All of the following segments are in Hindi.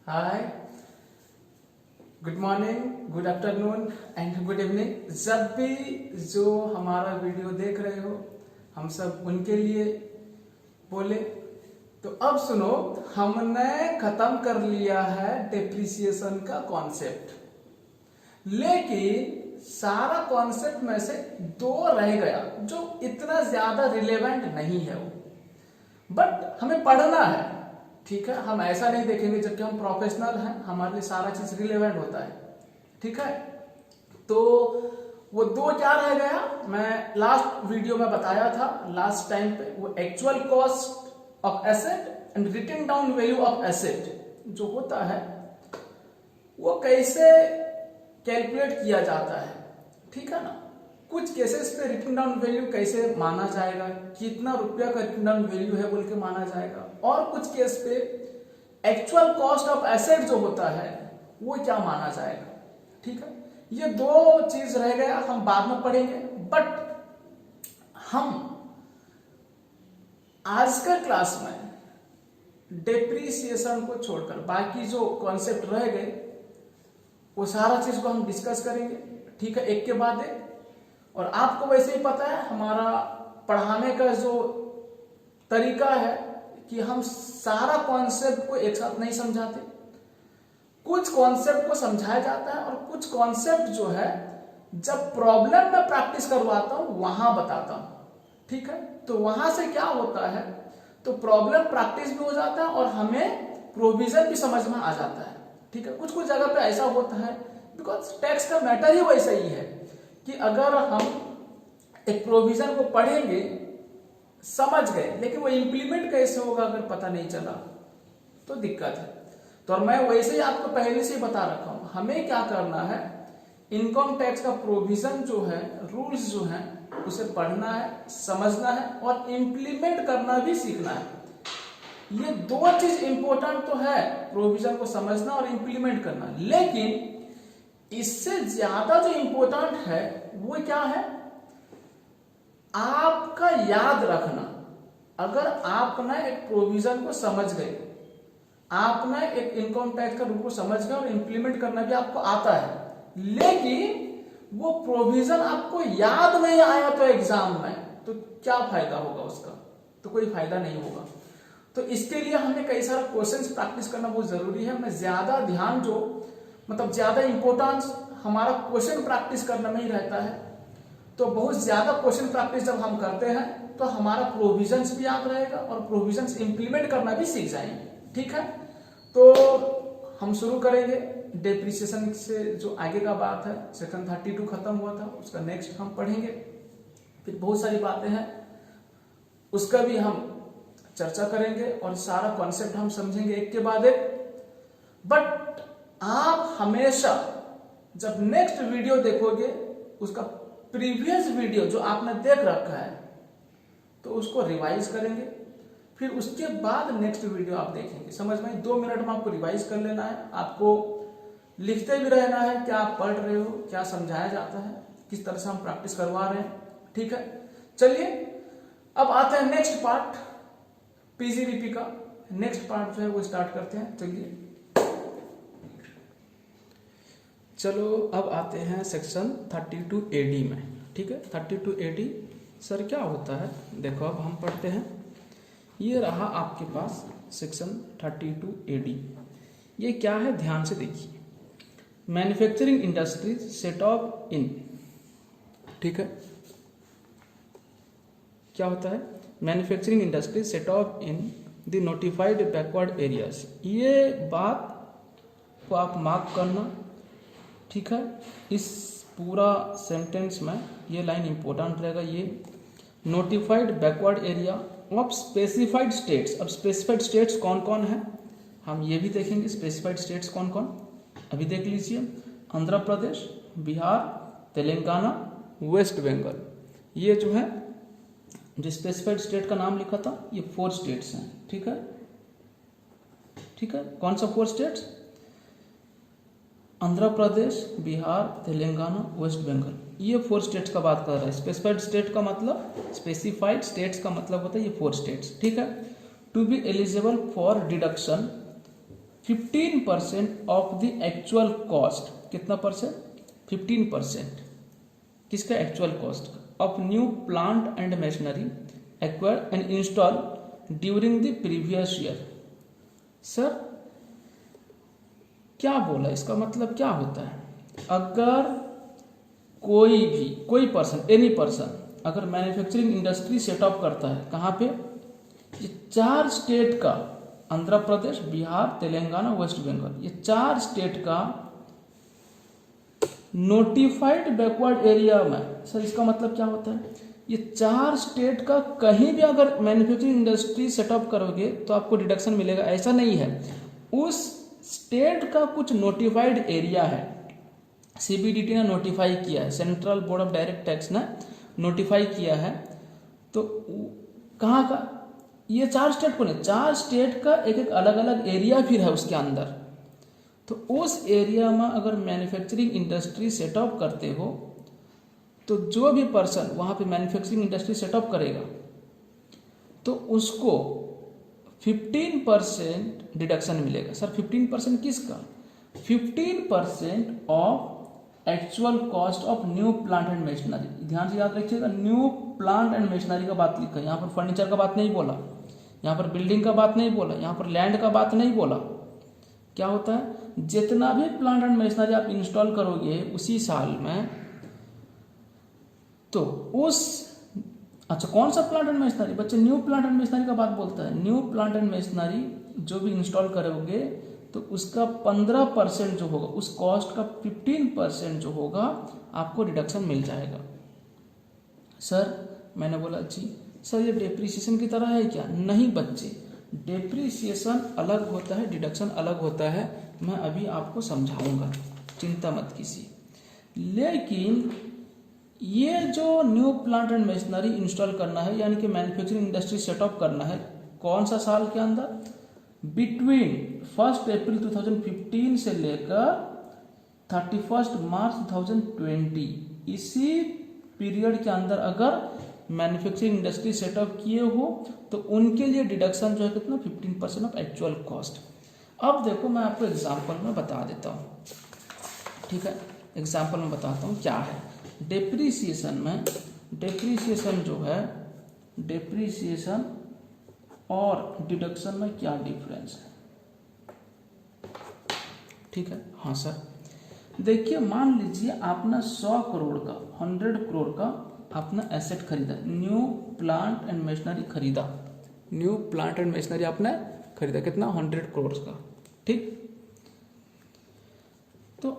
Hi, good morning, good afternoon and good evening. जब भी जो हमारा वीडियो देख रहे हो, हम सब उनके लिए बोले। तो अब सुनो, हमने खत्म कर लिया है डेप्रिसिएशन का कॉन्सेप्ट, लेकिन सारा कॉन्सेप्ट में से दो रह गया जो इतना ज्यादा रिलेवेंट नहीं है वो, बट हमें पढ़ना है। ठीक है, हम ऐसा नहीं देखेंगे, जबकि हम प्रोफेशनल हैं, हमारे लिए सारा चीज रिलेवेंट होता है। ठीक है, तो वो दो क्या रह गया, मैं लास्ट वीडियो में बताया था लास्ट टाइम पे, वो actual cost of asset and written down value of asset जो होता है वो कैसे कैलकुलेट किया जाता है। ठीक है ना, कुछ केसेस पे रिटन डाउन वैल्यू कैसे माना जाएगा, कितना रुपया का रिटन डाउन वैल्यू है बोल के माना जाएगा, और कुछ केस पे एक्चुअल कॉस्ट ऑफ एसेट जो होता है वो क्या माना जाएगा। ठीक है, ये दो चीज रह गया, हम बाद में पढ़ेंगे। बट हम आज का क्लास में डेप्रिसिएशन को छोड़कर बाकी जो कॉन्सेप्ट रह गए वो सारा चीज को हम डिस्कस करेंगे। ठीक है, एक के बाद एक। और आपको वैसे ही पता है हमारा पढ़ाने का जो तरीका है कि हम सारा कॉन्सेप्ट को एक साथ नहीं समझाते, कुछ कॉन्सेप्ट को समझाया जाता है और कुछ कॉन्सेप्ट जो है जब प्रॉब्लम में प्रैक्टिस करवाता हूं वहां बताता हूं। ठीक है, तो वहां से क्या होता है, तो प्रॉब्लम प्रैक्टिस भी हो जाता है और हमें प्रोविजन भी समझ में आ जाता है। ठीक है, कुछ कुछ जगह पे ऐसा होता है, बिकॉज टैक्स का मैटर ही वैसा ही है कि अगर हम एक प्रोविजन को पढ़ेंगे, समझ गए, लेकिन वो इंप्लीमेंट कैसे होगा अगर पता नहीं चला तो दिक्कत है। तो और मैं वैसे ही आपको पहले से ही बता रखा हूं, हमें क्या करना है, इनकम टैक्स का प्रोविजन जो है, रूल्स जो है, उसे पढ़ना है, समझना है और इंप्लीमेंट करना भी सीखना है। ये दो चीज इंपॉर्टेंट तो है, प्रोविजन को समझना और इंप्लीमेंट करना, लेकिन इससे ज्यादा जो इंपॉर्टेंट है वो क्या है, आपका याद रखना। अगर आपने एक प्रोविजन को समझ गए, आपने एक इनकम टैक्स का रूल को समझ गए और इंप्लीमेंट करना भी आपको आता है, लेकिन वो प्रोविजन आपको याद नहीं आया तो एग्जाम में, तो क्या फायदा होगा उसका, तो कोई फायदा नहीं होगा। तो इसके लिए हमें कई सारा क्वेश्चंस प्रैक्टिस करना बहुत जरूरी है। हमें ज्यादा ध्यान जो मतलब ज्यादा इंपॉर्टेंस हमारा क्वेश्चन प्रैक्टिस करने में ही रहता है। तो बहुत ज्यादा क्वेश्चन प्रैक्टिस जब हम करते हैं तो हमारा प्रोविजंस भी याद रहेगा और प्रोविजंस इंप्लीमेंट करना भी सीख जाएंगे। ठीक है, तो हम शुरू करेंगे डेप्रिसिएशन से। जो आगे का बात है, सेक्शन 32 खत्म हुआ था, उसका नेक्स्ट हम पढ़ेंगे। फिर बहुत सारी बातें हैं, उसका भी हम चर्चा करेंगे और सारा कॉन्सेप्ट हम समझेंगे एक के बाद एक। बट आप हमेशा जब नेक्स्ट वीडियो देखोगे, उसका प्रीवियस वीडियो जो आपने देख रखा है तो उसको रिवाइज करेंगे, फिर उसके बाद नेक्स्ट वीडियो आप देखेंगे। समझ में, 2 मिनट में आपको रिवाइज कर लेना है, आपको लिखते भी रहना है क्या आप पढ़ रहे हो, क्या समझाया जाता है, किस तरह से हम प्रैक्टिस करवा रहे हैं। ठीक है, चलिए अब आते हैं नेक्स्ट पार्ट, पीजीबीपी का नेक्स्ट पार्ट जो है वो स्टार्ट करते हैं। चलो अब आते हैं सेक्शन 32 एडी में। ठीक है, 32 एडी सर क्या होता है, देखो अब हम पढ़ते हैं। ये रहा आपके पास सेक्शन 32 एडी। ये क्या है, ध्यान से देखिए। मैन्युफैक्चरिंग इंडस्ट्री सेट ऑफ इन, ठीक है, क्या होता है, manufacturing industry set of in the notified backward areas. ये बात को आप मार्क करना। ठीक है, इस पूरा सेंटेंस में ये लाइन इंपॉर्टेंट रहेगा, ये notified backward area of specified states. अब स्पेसिफाइड स्टेट्स कौन कौन है हम ये भी देखेंगे। स्पेसिफाइड स्टेट्स कौन कौन, अभी देख लीजिए। आंध्र प्रदेश, बिहार, तेलंगाना, वेस्ट बंगाल। ये जो है जो स्पेसिफाइड स्टेट का नाम लिखा था, ये 4 स्टेट्स हैं। ठीक है, ठीक है, कौन सा 4 स्टेट्स, आंध्र प्रदेश, बिहार, तेलंगाना, वेस्ट बंगाल। ये 4 स्टेट्स का बात कर रहा है। स्पेसिफाइड स्टेट का मतलब, स्पेसिफाइड स्टेट्स का मतलब होता है ये 4 स्टेट्स। ठीक है, to be eligible for deduction 15% of the actual cost, कितना परसेंट? 15% किसका? Actual cost of new plant and machinery acquired and install during the previous year. Sir क्या बोला, इसका मतलब क्या होता है? अगर कोई पर्सन, एनी पर्सन अगर मैन्युफैक्चरिंग इंडस्ट्री सेटअप करता है, कहाँ पे? ये 4 स्टेट का, आंध्र प्रदेश, बिहार, तेलंगाना, वेस्ट बंगाल, ये 4 स्टेट का नोटिफाइड बैकवर्ड एरिया में। सर इसका मतलब क्या होता है? ये 4 स्टेट का कहीं भी अगर मैन्युफैक्चरिंग इंडस्ट्री सेटअप करोगे तो आपको डिडक्शन मिलेगा, ऐसा नहीं है। उस स्टेट का कुछ नोटिफाइड एरिया है, सीबीडीटी ने नोटिफाई किया है, central board of direct tax ने नोटिफाई किया है, तो कहाँ का? ये 4 स्टेट को नहीं, 4 स्टेट का एक एक अलग अलग एरिया फिर है उसके अंदर। तो उस एरिया में अगर मैन्युफैक्चरिंग इंडस्ट्री सेटअप करते हो तो जो भी पर्सन वहाँ पे मैन्युफैक्चरिंग इंडस्ट्री सेटअप करेगा तो उसको 15% डिडक्शन मिलेगा। सर 15% किसका? 15% of actual cost of new plant and machinery. ध्यान से याद रखिएगा, न्यू प्लांट एंड मशीनरी का बात लिखा है, यहाँ पर फर्नीचर का बात नहीं बोला, यहाँ पर बिल्डिंग का बात नहीं बोला, यहाँ पर लैंड का बात नहीं बोला। क्या होता है? जितना भी प्लांट एंड मशीनरी आप इंस्टॉल करोगे उसी साल में, तो उस, अच्छा कौन सा प्लांट एंड मशीनरी? बच्चे न्यू प्लांट एंड मशीनरी का बात बोलता है। न्यू प्लांट एंड मशीनरी जो भी इंस्टॉल करोगे तो उसका 15% जो होगा, उस कॉस्ट का 15% जो होगा आपको डिडक्शन मिल जाएगा। सर मैंने बोला जी सर ये डेप्रीसिएशन की तरह है क्या? नहीं बच्चे, डेप्रीसिएशन अलग होता है, डिडक्शन अलग होता है, मैं अभी आपको समझाऊंगा, चिंता मत कीजिए। लेकिन ये जो new plant and machinery install करना है, यानी कि मैन्युफैक्चरिंग इंडस्ट्री सेटअप करना है, कौन सा साल के अंदर? बिटवीन 1 अप्रैल 2015 से लेकर 31 मार्च 2020, इसी पीरियड के अंदर अगर मैन्युफैक्चरिंग इंडस्ट्री सेटअप किए हो तो उनके लिए डिडक्शन जो है कितना? 15% ऑफ एक्चुअल कॉस्ट। अब देखो मैं आपको एग्जाम्पल में बता देता हूँ, ठीक है? एग्जाम्पल में बताता हूँ क्या है डेप्रीसिएशन में। डेप्रीसिएशन जो है, डेप्रीसिएशन और डिडक्शन में क्या डिफरेंस है, ठीक है? हाँ सर, देखिए मान लीजिए आपने 100 करोड़ का, 100 करोड़ का आपने एसेट खरीदा, न्यू प्लांट एंड मशीनरी खरीदा, न्यू प्लांट एंड मशीनरी आपने खरीदा, कितना? 100 करोड़ का, ठीक? तो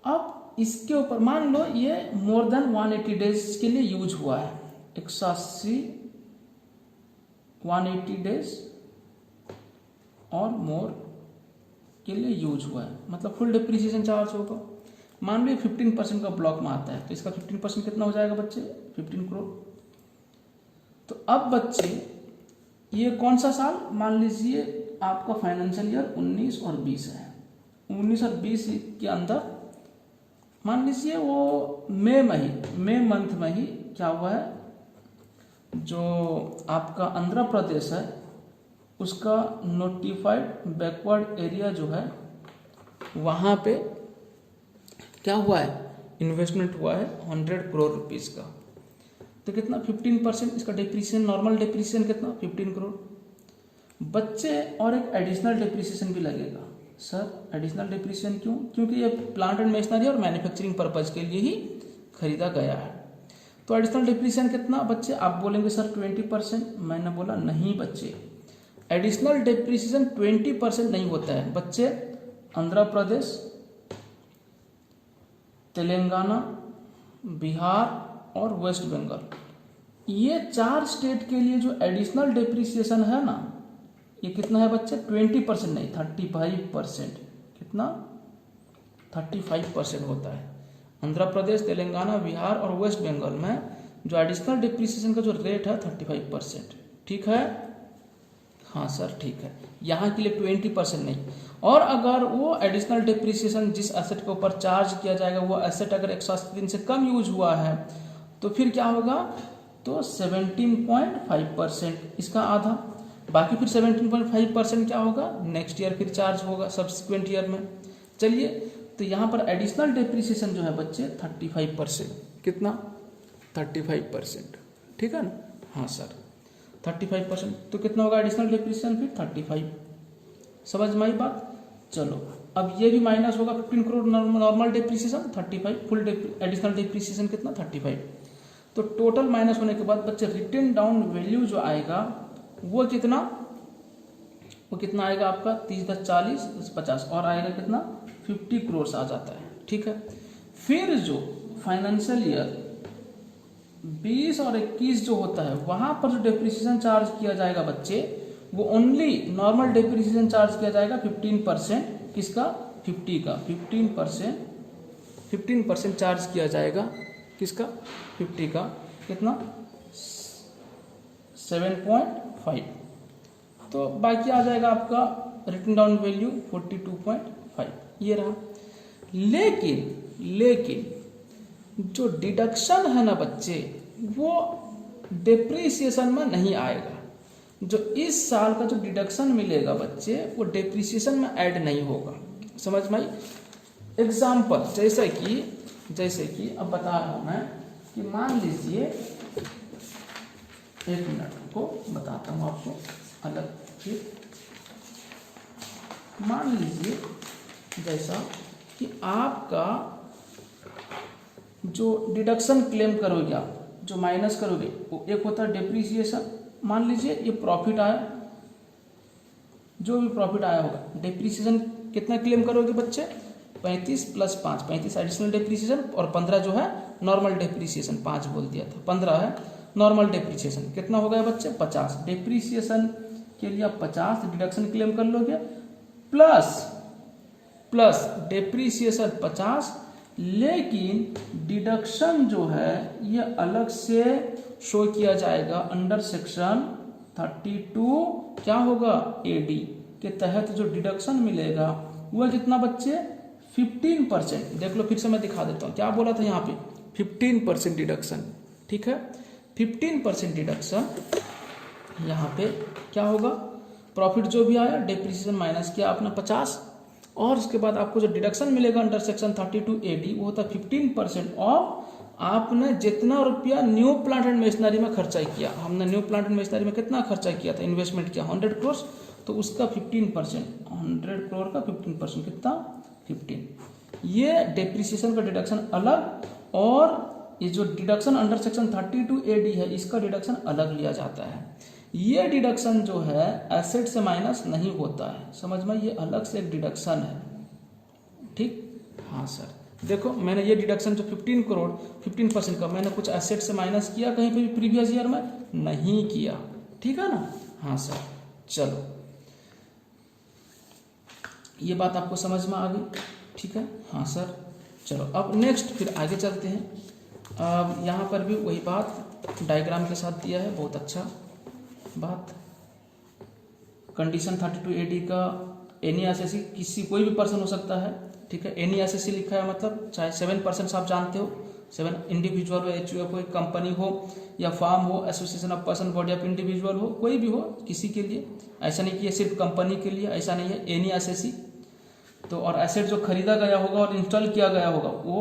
अब इसके ऊपर मान लो ये मोर देन 180 डेज के लिए यूज हुआ है, 180 180 डेज और मोर के लिए यूज हुआ है, मतलब फुल डिप्रिसिएशन चार्ज होगा। मान लो 15% का ब्लॉक में आता है, तो इसका 15% कितना हो जाएगा बच्चे? 15 करोड़। तो अब बच्चे ये कौन सा साल? मान लीजिए आपका फाइनेंशियल ईयर 19 और 20 है। 19 और 20 के अंदर मान लीजिए वो मई मंथ में ही क्या हुआ है, जो आपका आंध्र प्रदेश है उसका नोटिफाइड बैकवर्ड एरिया जो है वहाँ पे क्या हुआ है? इन्वेस्टमेंट हुआ है 100 करोड़ रुपीस का। तो कितना? 15% इसका डिप्रिसिएशन, नॉर्मल डिप्रिसिएशन कितना? 15 करोड़। बच्चे और एक एडिशनल डिप्रिसिएशन भी लगेगा। सर एडिशनल डिप्रिसिएशन क्यों? क्योंकि ये प्लांट एंड मशीनरी और मैन्युफैक्चरिंग पर्पज के लिए ही खरीदा गया है। तो एडिशनल डिप्रिसिएशन कितना बच्चे? आप बोलेंगे सर 20%। मैंने बोला नहीं बच्चे, एडिशनल डिप्रिसिएशन 20% नहीं होता है बच्चे। आंध्र प्रदेश, तेलंगाना, बिहार और वेस्ट बंगाल, ये 4 स्टेट के लिए जो एडिशनल डिप्रिसिएशन है ना, ये कितना है बच्चे? 20% नहीं, 35%। कितना? 35% होता है। आंध्र प्रदेश, तेलंगाना, बिहार और वेस्ट बंगाल में जो एडिशनल डिप्रिसिएशन का जो रेट है 35%, ठीक है? हाँ सर ठीक है, यहाँ के लिए 20% नहीं। और अगर वो एडिशनल डिप्रिसिएशन जिस एसेट के ऊपर चार्ज किया जाएगा, वो एसेट अगर 180 दिन से कम यूज हुआ है तो फिर क्या होगा? तो 17.5%, इसका आधा। बाकी फिर 17.5% क्या होगा नेक्स्ट ईयर फिर चार्ज होगा सब्सिक्वेंट ईयर में। चलिए, तो यहाँ पर एडिशनल डेप्रिसिएशन जो है बच्चे 35%, कितना 35%, ठीक है ना। हाँ सर 35%, तो कितना होगा एडिशनल डेप्रिसिएशन फिर 35, समझ में आई बात। चलो अब ये भी माइनस होगा 15 crore normal depreciation 35, full additional depreciation कितना 35। तो टोटल माइनस होने के बाद बच्चे रिटेन डाउन वैल्यू जो आएगा वो कितना आएगा आपका 30 × 40 = 50 और आएगा कितना 50 करोड़ आ जाता है, ठीक है। फिर जो फाइनेंशियल ईयर 20 और 21 जो होता है वहां पर जो डेप्रिसिएशन चार्ज किया जाएगा बच्चे वो ओनली नॉर्मल डेप्रिसिएशन चार्ज किया जाएगा 15%, किसका 50 का 15% चार्ज किया जाएगा, किसका 50 का, कितना 7.5। तो बाकी आ जाएगा आपका रिटन डाउन वैल्यू 42.5 ये रहा। लेकिन जो डिडक्शन है ना बच्चे वो डेप्रिसिएशन में नहीं आएगा। जो इस साल का जो डिडक्शन मिलेगा बच्चे वो डेप्रिसिएशन में ऐड नहीं होगा, समझ में आई। एग्जाम्पल जैसे कि अब बता रहा हूं मैं कि मान लीजिए, एक मिनट को बताता हूं आपको अलग फिर। मान लीजिए जैसा कि आपका जो डिडक्शन क्लेम करोगे आप, जो माइनस करोगे वो एक होता है डेप्रिसिएशन। मान लीजिए ये प्रॉफिट आया, जो भी प्रॉफिट आया होगा डेप्रिसिएशन कितना क्लेम करोगे बच्चे 35 + 5, 35 एडिशनल डेप्रिसिएशन और 15 जो है नॉर्मल डेप्रिसिएशन, 5 बोल दिया था, 15 है नॉर्मल डेप्रिसिएशन। कितना हो गया बच्चे 50। डेप्रिसिएशन के लिए आप 50 डिडक्शन क्लेम कर लोगे प्लस डेप्रिसिएशन 50, लेकिन डिडक्शन जो है ये अलग से शो किया जाएगा अंडर सेक्शन 32 क्या होगा एडी के तहत। जो डिडक्शन मिलेगा वह कितना बच्चे 15%। देख लो फिर से मैं दिखा देता हूँ, क्या बोला था यहाँ पे 15% डिडक्शन, ठीक है 15% डिडक्शन। यहाँ पे क्या होगा प्रॉफिट जो भी आया डेप्रिसिएशन माइनस किया आपने 50 और उसके बाद आपको जो डिडक्शन मिलेगा अंडर सेक्शन 32 एडी वो होता है 15% ऑफ आपने जितना रुपया न्यू प्लांट एंड मशीनरी में खर्चा किया। हमने न्यू प्लांट एंड मशीनरी में कितना खर्चा किया था, इन्वेस्टमेंट किया 100 करोड़, तो उसका 15%, 100 करोड़ का 15% कितना 15। ये डेप्रिसिएशन का डिडक्शन अलग और ये जो डिडक्शन अंडर सेक्शन 32 एडी है इसका डिडक्शन अलग लिया जाता है। ये डिडक्शन जो है एसेट से माइनस नहीं होता है, समझ में, ये अलग से एक डिडक्शन है, ठीक। हाँ सर देखो मैंने ये डिडक्शन जो 15 करोड़ 15% का मैंने कुछ एसेट से माइनस किया कहीं पे भी प्रीवियस ईयर में नहीं किया, ठीक है ना। हाँ सर चलो ये बात आपको समझ में आ गई, ठीक है। हाँ सर चलो अब नेक्स्ट फिर आगे चलते हैं। अब यहाँ पर भी वही बात डायग्राम के साथ दिया है, बहुत अच्छा बात। कंडीशन 32 एडी का एनी एसएससी किसी कोई भी पर्सन हो सकता है, ठीक है। एनी एसएससी लिखा है मतलब चाहे 7% आप जानते हो, 7 इंडिविजुअल हो, एचयूएफ हो, कंपनी हो या फार्म हो, association of person, body of individual हो, कोई भी हो किसी के लिए। ऐसा नहीं कि ये सिर्फ कंपनी के लिए, ऐसा नहीं है, एनी एसएससी। तो और एसेट जो खरीदा गया होगा और इंस्टॉल किया गया होगा वो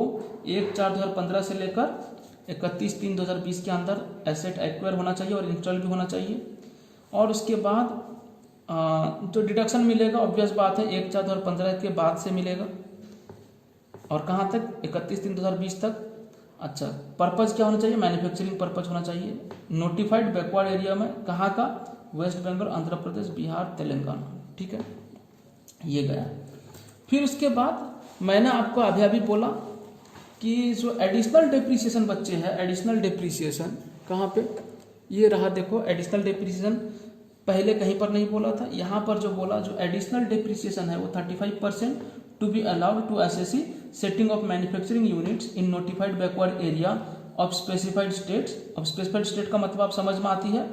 1/4/2015 से लेकर 31/3/2020 के अंदर एसेट एक्वायर होना चाहिए और इंस्टॉल भी होना चाहिए। और उसके बाद जो डिडक्शन मिलेगा ऑब्वियस बात है 1/4/2015 के बाद से मिलेगा और कहाँ तक 31/3/2020 तक। अच्छा पर्पज क्या होना चाहिए, मैन्युफैक्चरिंग पर्पज होना चाहिए। नोटिफाइड बैकवर्ड एरिया में कहाँ का, वेस्ट बंगाल, आंध्र प्रदेश, बिहार, तेलंगाना, ठीक है ये गया। फिर उसके बाद मैंने आपको अभी बोला कि जो एडिशनल डेप्रिसिएशन बच्चे हैं, एडिशनल डेप्रिसिएशन कहाँ पे, ये रहा देखो एडिशनल डेप्रिसिएशन। पहले कहीं पर नहीं बोला था, यहाँ पर जो बोला जो एडिशनल डेप्रिसिएशन है वो 35% to be allowed to assessee setting of manufacturing units in notified backward area of specified states. अब स्पेसिफाइड स्टेट का मतलब आप समझ में आती है,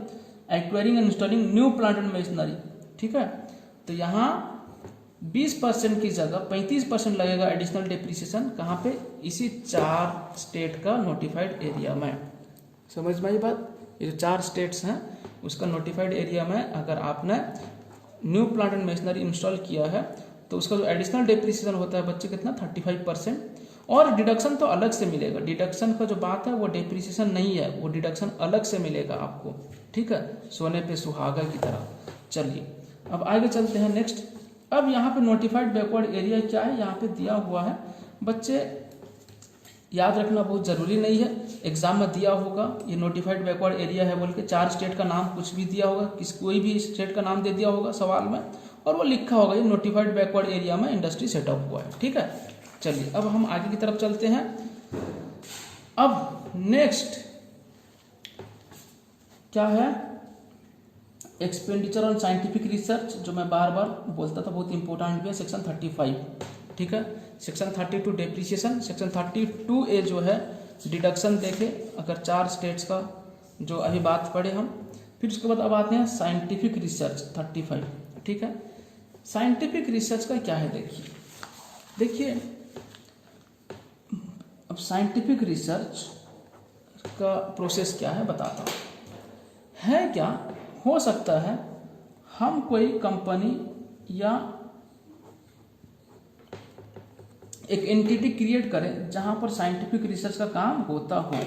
acquiring and installing new plant and machinery, ठीक है। तो यहाँ 20% की जगह 35% लगेगा एडिशनल डेप्रिसिएशन, कहाँ पे, इसी 4 स्टेट का नोटिफाइड एरिया में। समझ में आई बात, ये जो 4 स्टेट्स हैं उसका नोटिफाइड एरिया में अगर आपने new plant and machinery install किया है तो उसका जो एडिशनल डेप्रिसिएशन होता है बच्चे कितना 35%, और डिडक्शन तो अलग से मिलेगा। डिडक्शन का जो बात है वो डेप्रिसिएशन नहीं है, वो डिडक्शन अलग से मिलेगा आपको, ठीक है, सोने पे सुहागा की तरह। चलिए अब आगे चलते हैं नेक्स्ट। अब यहाँ पे नोटिफाइड बैकवर्ड एरिया क्या है, यहाँ पे दिया हुआ है बच्चे, याद रखना बहुत जरूरी नहीं है, एग्जाम में दिया होगा ये नोटिफाइड बैकवर्ड एरिया है बोल के 4 स्टेट का नाम कुछ भी दिया होगा, कोई भी स्टेट का नाम दे दिया होगा सवाल में, और वो लिखा होगा ये नोटिफाइड बैकवर्ड एरिया में इंडस्ट्री सेटअप हुआ है, ठीक है। चलिए अब हम आगे की तरफ चलते हैं। अब नेक्स्ट क्या है, एक्सपेंडिचर ऑन साइंटिफिक रिसर्च, जो मैं बार बार बोलता था बहुत इंपॉर्टेंट भी है, सेक्शन 35, ठीक है। सेक्शन 32 डेप्रिसिएशन, सेक्शन 32A जो है डिडक्शन देखे अगर 4 स्टेट्स का जो अभी बात पढ़े हम। फिर उसके बाद अब आते हैं साइंटिफिक रिसर्च 35, ठीक है। साइंटिफिक रिसर्च का क्या है देखिए अब साइंटिफिक रिसर्च का प्रोसेस क्या है बताता हूँ। है क्या, हो सकता है हम कोई कंपनी या एक एंटिटी क्रिएट करें जहां पर साइंटिफिक रिसर्च का काम होता हो,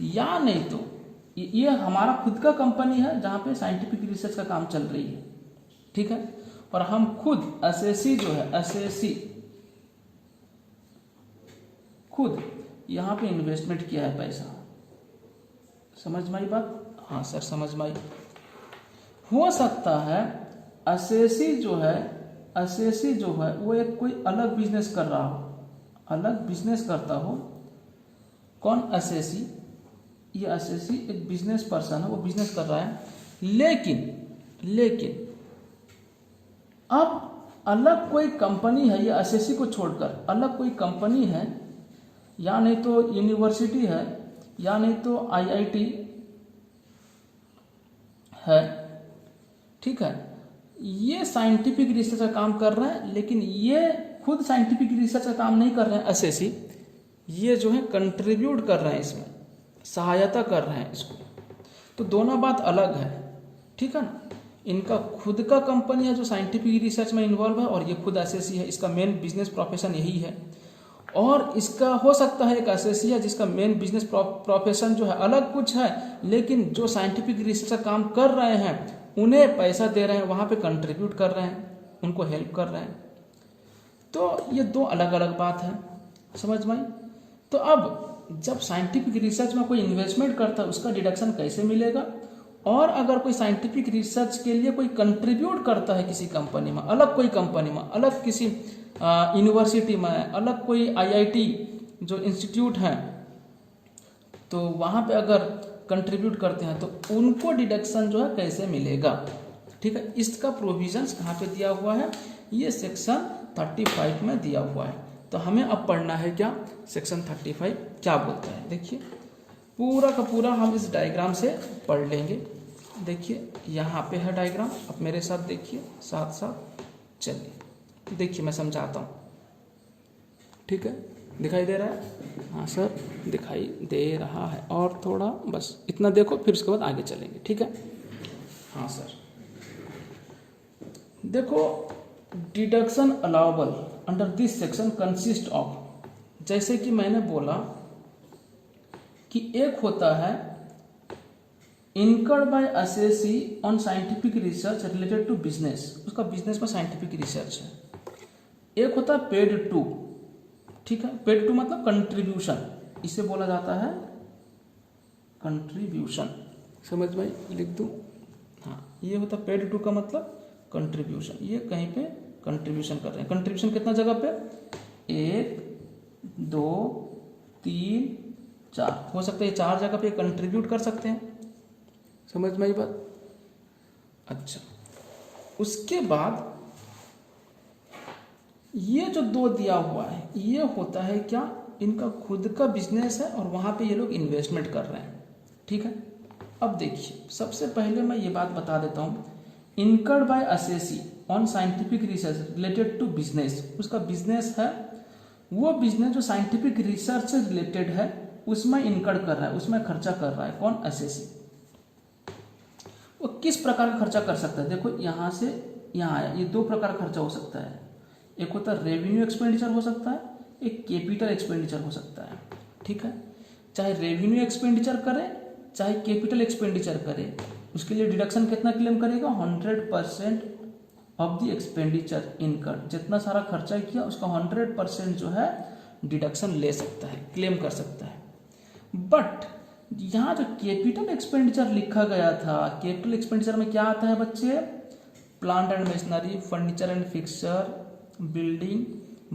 या नहीं तो ये हमारा खुद का कंपनी है जहां पे साइंटिफिक रिसर्च का काम चल रही है, ठीक है, और हम खुद एसएससी जो है एसएससी खुद यहाँ पे इन्वेस्टमेंट किया है पैसा। समझ में आई बात? हाँ सर समझ में आई। हो सकता है एसएससी जो है वो एक कोई अलग बिजनेस कर रहा हो, अलग बिजनेस करता हो। कौन? एसएससी। ये एसएससी एक बिजनेस पर्सन है, वो बिजनेस कर रहा है, लेकिन अब अलग कोई कंपनी है, ये एसएससी को छोड़कर अलग कोई कंपनी है, या नहीं तो यूनिवर्सिटी है, या नहीं तो आईआईटी है, ठीक है, ये साइंटिफिक रिसर्च का काम कर रहा है, लेकिन ये खुद साइंटिफिक रिसर्च का काम नहीं कर रहे हैं एसएससी, ये जो है कंट्रीब्यूट कर रहे हैं, इसमें सहायता कर रहे हैं इसको। तो दोनों बात अलग है, ठीक है ना। इनका खुद का कंपनी है जो साइंटिफिक रिसर्च में इन्वॉल्व है, और ये खुद एसएससी है, इसका मेन बिजनेस प्रोफेशन यही है। और इसका हो सकता है एक एसएससी है जिसका मेन बिजनेस प्रोफेशन जो है अलग कुछ है, लेकिन जो साइंटिफिक रिसर्च का काम कर रहे हैं उन्हें पैसा दे रहे हैं, वहां पे कंट्रीब्यूट कर रहे हैं, उनको हेल्प कर रहे हैं। तो ये दो अलग अलग बात है, समझ में आई। तो अब जब साइंटिफिक रिसर्च में कोई इन्वेस्टमेंट करता है उसका डिडक्शन कैसे मिलेगा, और अगर कोई साइंटिफिक रिसर्च के लिए कोई कंट्रीब्यूट करता है किसी कंपनी में, अलग कोई कंपनी में, अलग किसी यूनिवर्सिटी में, अलग कोई आईआईटी जो इंस्टीट्यूट है, तो वहां पे अगर कंट्रीब्यूट करते हैं तो उनको डिडक्शन जो है कैसे मिलेगा, ठीक है। इसका प्रोविजंस कहाँ पे दिया हुआ है, ये सेक्शन 35 में दिया हुआ है। तो हमें अब पढ़ना है क्या, सेक्शन 35 क्या बोलता है। देखिए पूरा का पूरा हम इस डायग्राम से पढ़ लेंगे। देखिए यहाँ पे है डायग्राम, अब मेरे साथ देखिए साथ साथ। चलिए देखिए मैं समझाता हूँ, ठीक है, दिखाई दे रहा है? हाँ सर दिखाई दे रहा है, और थोड़ा बस इतना देखो, फिर उसके बाद आगे चलेंगे, ठीक है। हाँ सर देखो, deduction allowable under this section consist of, जैसे कि मैंने बोला कि एक होता है incurred by assessee on scientific research related to business, उसका बिजनेस में साइंटिफिक रिसर्च है। एक होता है पेड टू, ठीक है, पेड टू मतलब कंट्रीब्यूशन, इसे बोला जाता है कंट्रीब्यूशन, समझ में लिख दूं? हाँ, ये होता है पेड टू का मतलब कंट्रीब्यूशन, ये कहीं पे कंट्रीब्यूशन कर रहे हैं। कंट्रीब्यूशन कितना जगह पे, 1 2 3 4, हो सकता है 4 जगह पे कंट्रीब्यूट कर सकते हैं, समझ में आई बात? अच्छा, उसके बाद ये जो 2 दिया हुआ है ये होता है क्या, इनका खुद का बिजनेस है और वहां पे ये लोग इन्वेस्टमेंट कर रहे हैं, ठीक है। अब देखिए सबसे पहले मैं ये बात बता देता हूं, incurred by assessee on scientific research related to business, उसका बिजनेस है, वो बिजनेस जो साइंटिफिक रिसर्च से रिलेटेड है उसमें इनकर्ड कर रहा है, उसमें खर्चा कर रहा है, कौन? एसएससी। वो किस प्रकार का खर्चा कर सकता है। देखो यहाँ से यहाँ आया, ये दो प्रकार का खर्चा हो सकता है। एक होता है रेवेन्यू एक्सपेंडिचर हो सकता है, एक कैपिटल एक्सपेंडिचर हो सकता है। ठीक है, चाहे रेवेन्यू एक्सपेंडिचर करे चाहे कैपिटल एक्सपेंडिचर करे, उसके लिए डिडक्शन कितना क्लेम करेगा, 100% ऑफ द एक्सपेंडिचर इनकर्ड। जितना सारा खर्चा किया उसका 100% जो है डिडक्शन ले सकता है, क्लेम कर सकता है। बट यहाँ जो कैपिटल एक्सपेंडिचर लिखा गया था, कैपिटल एक्सपेंडिचर में क्या आता है बच्चे, plant and machinery, furniture and fixture, building,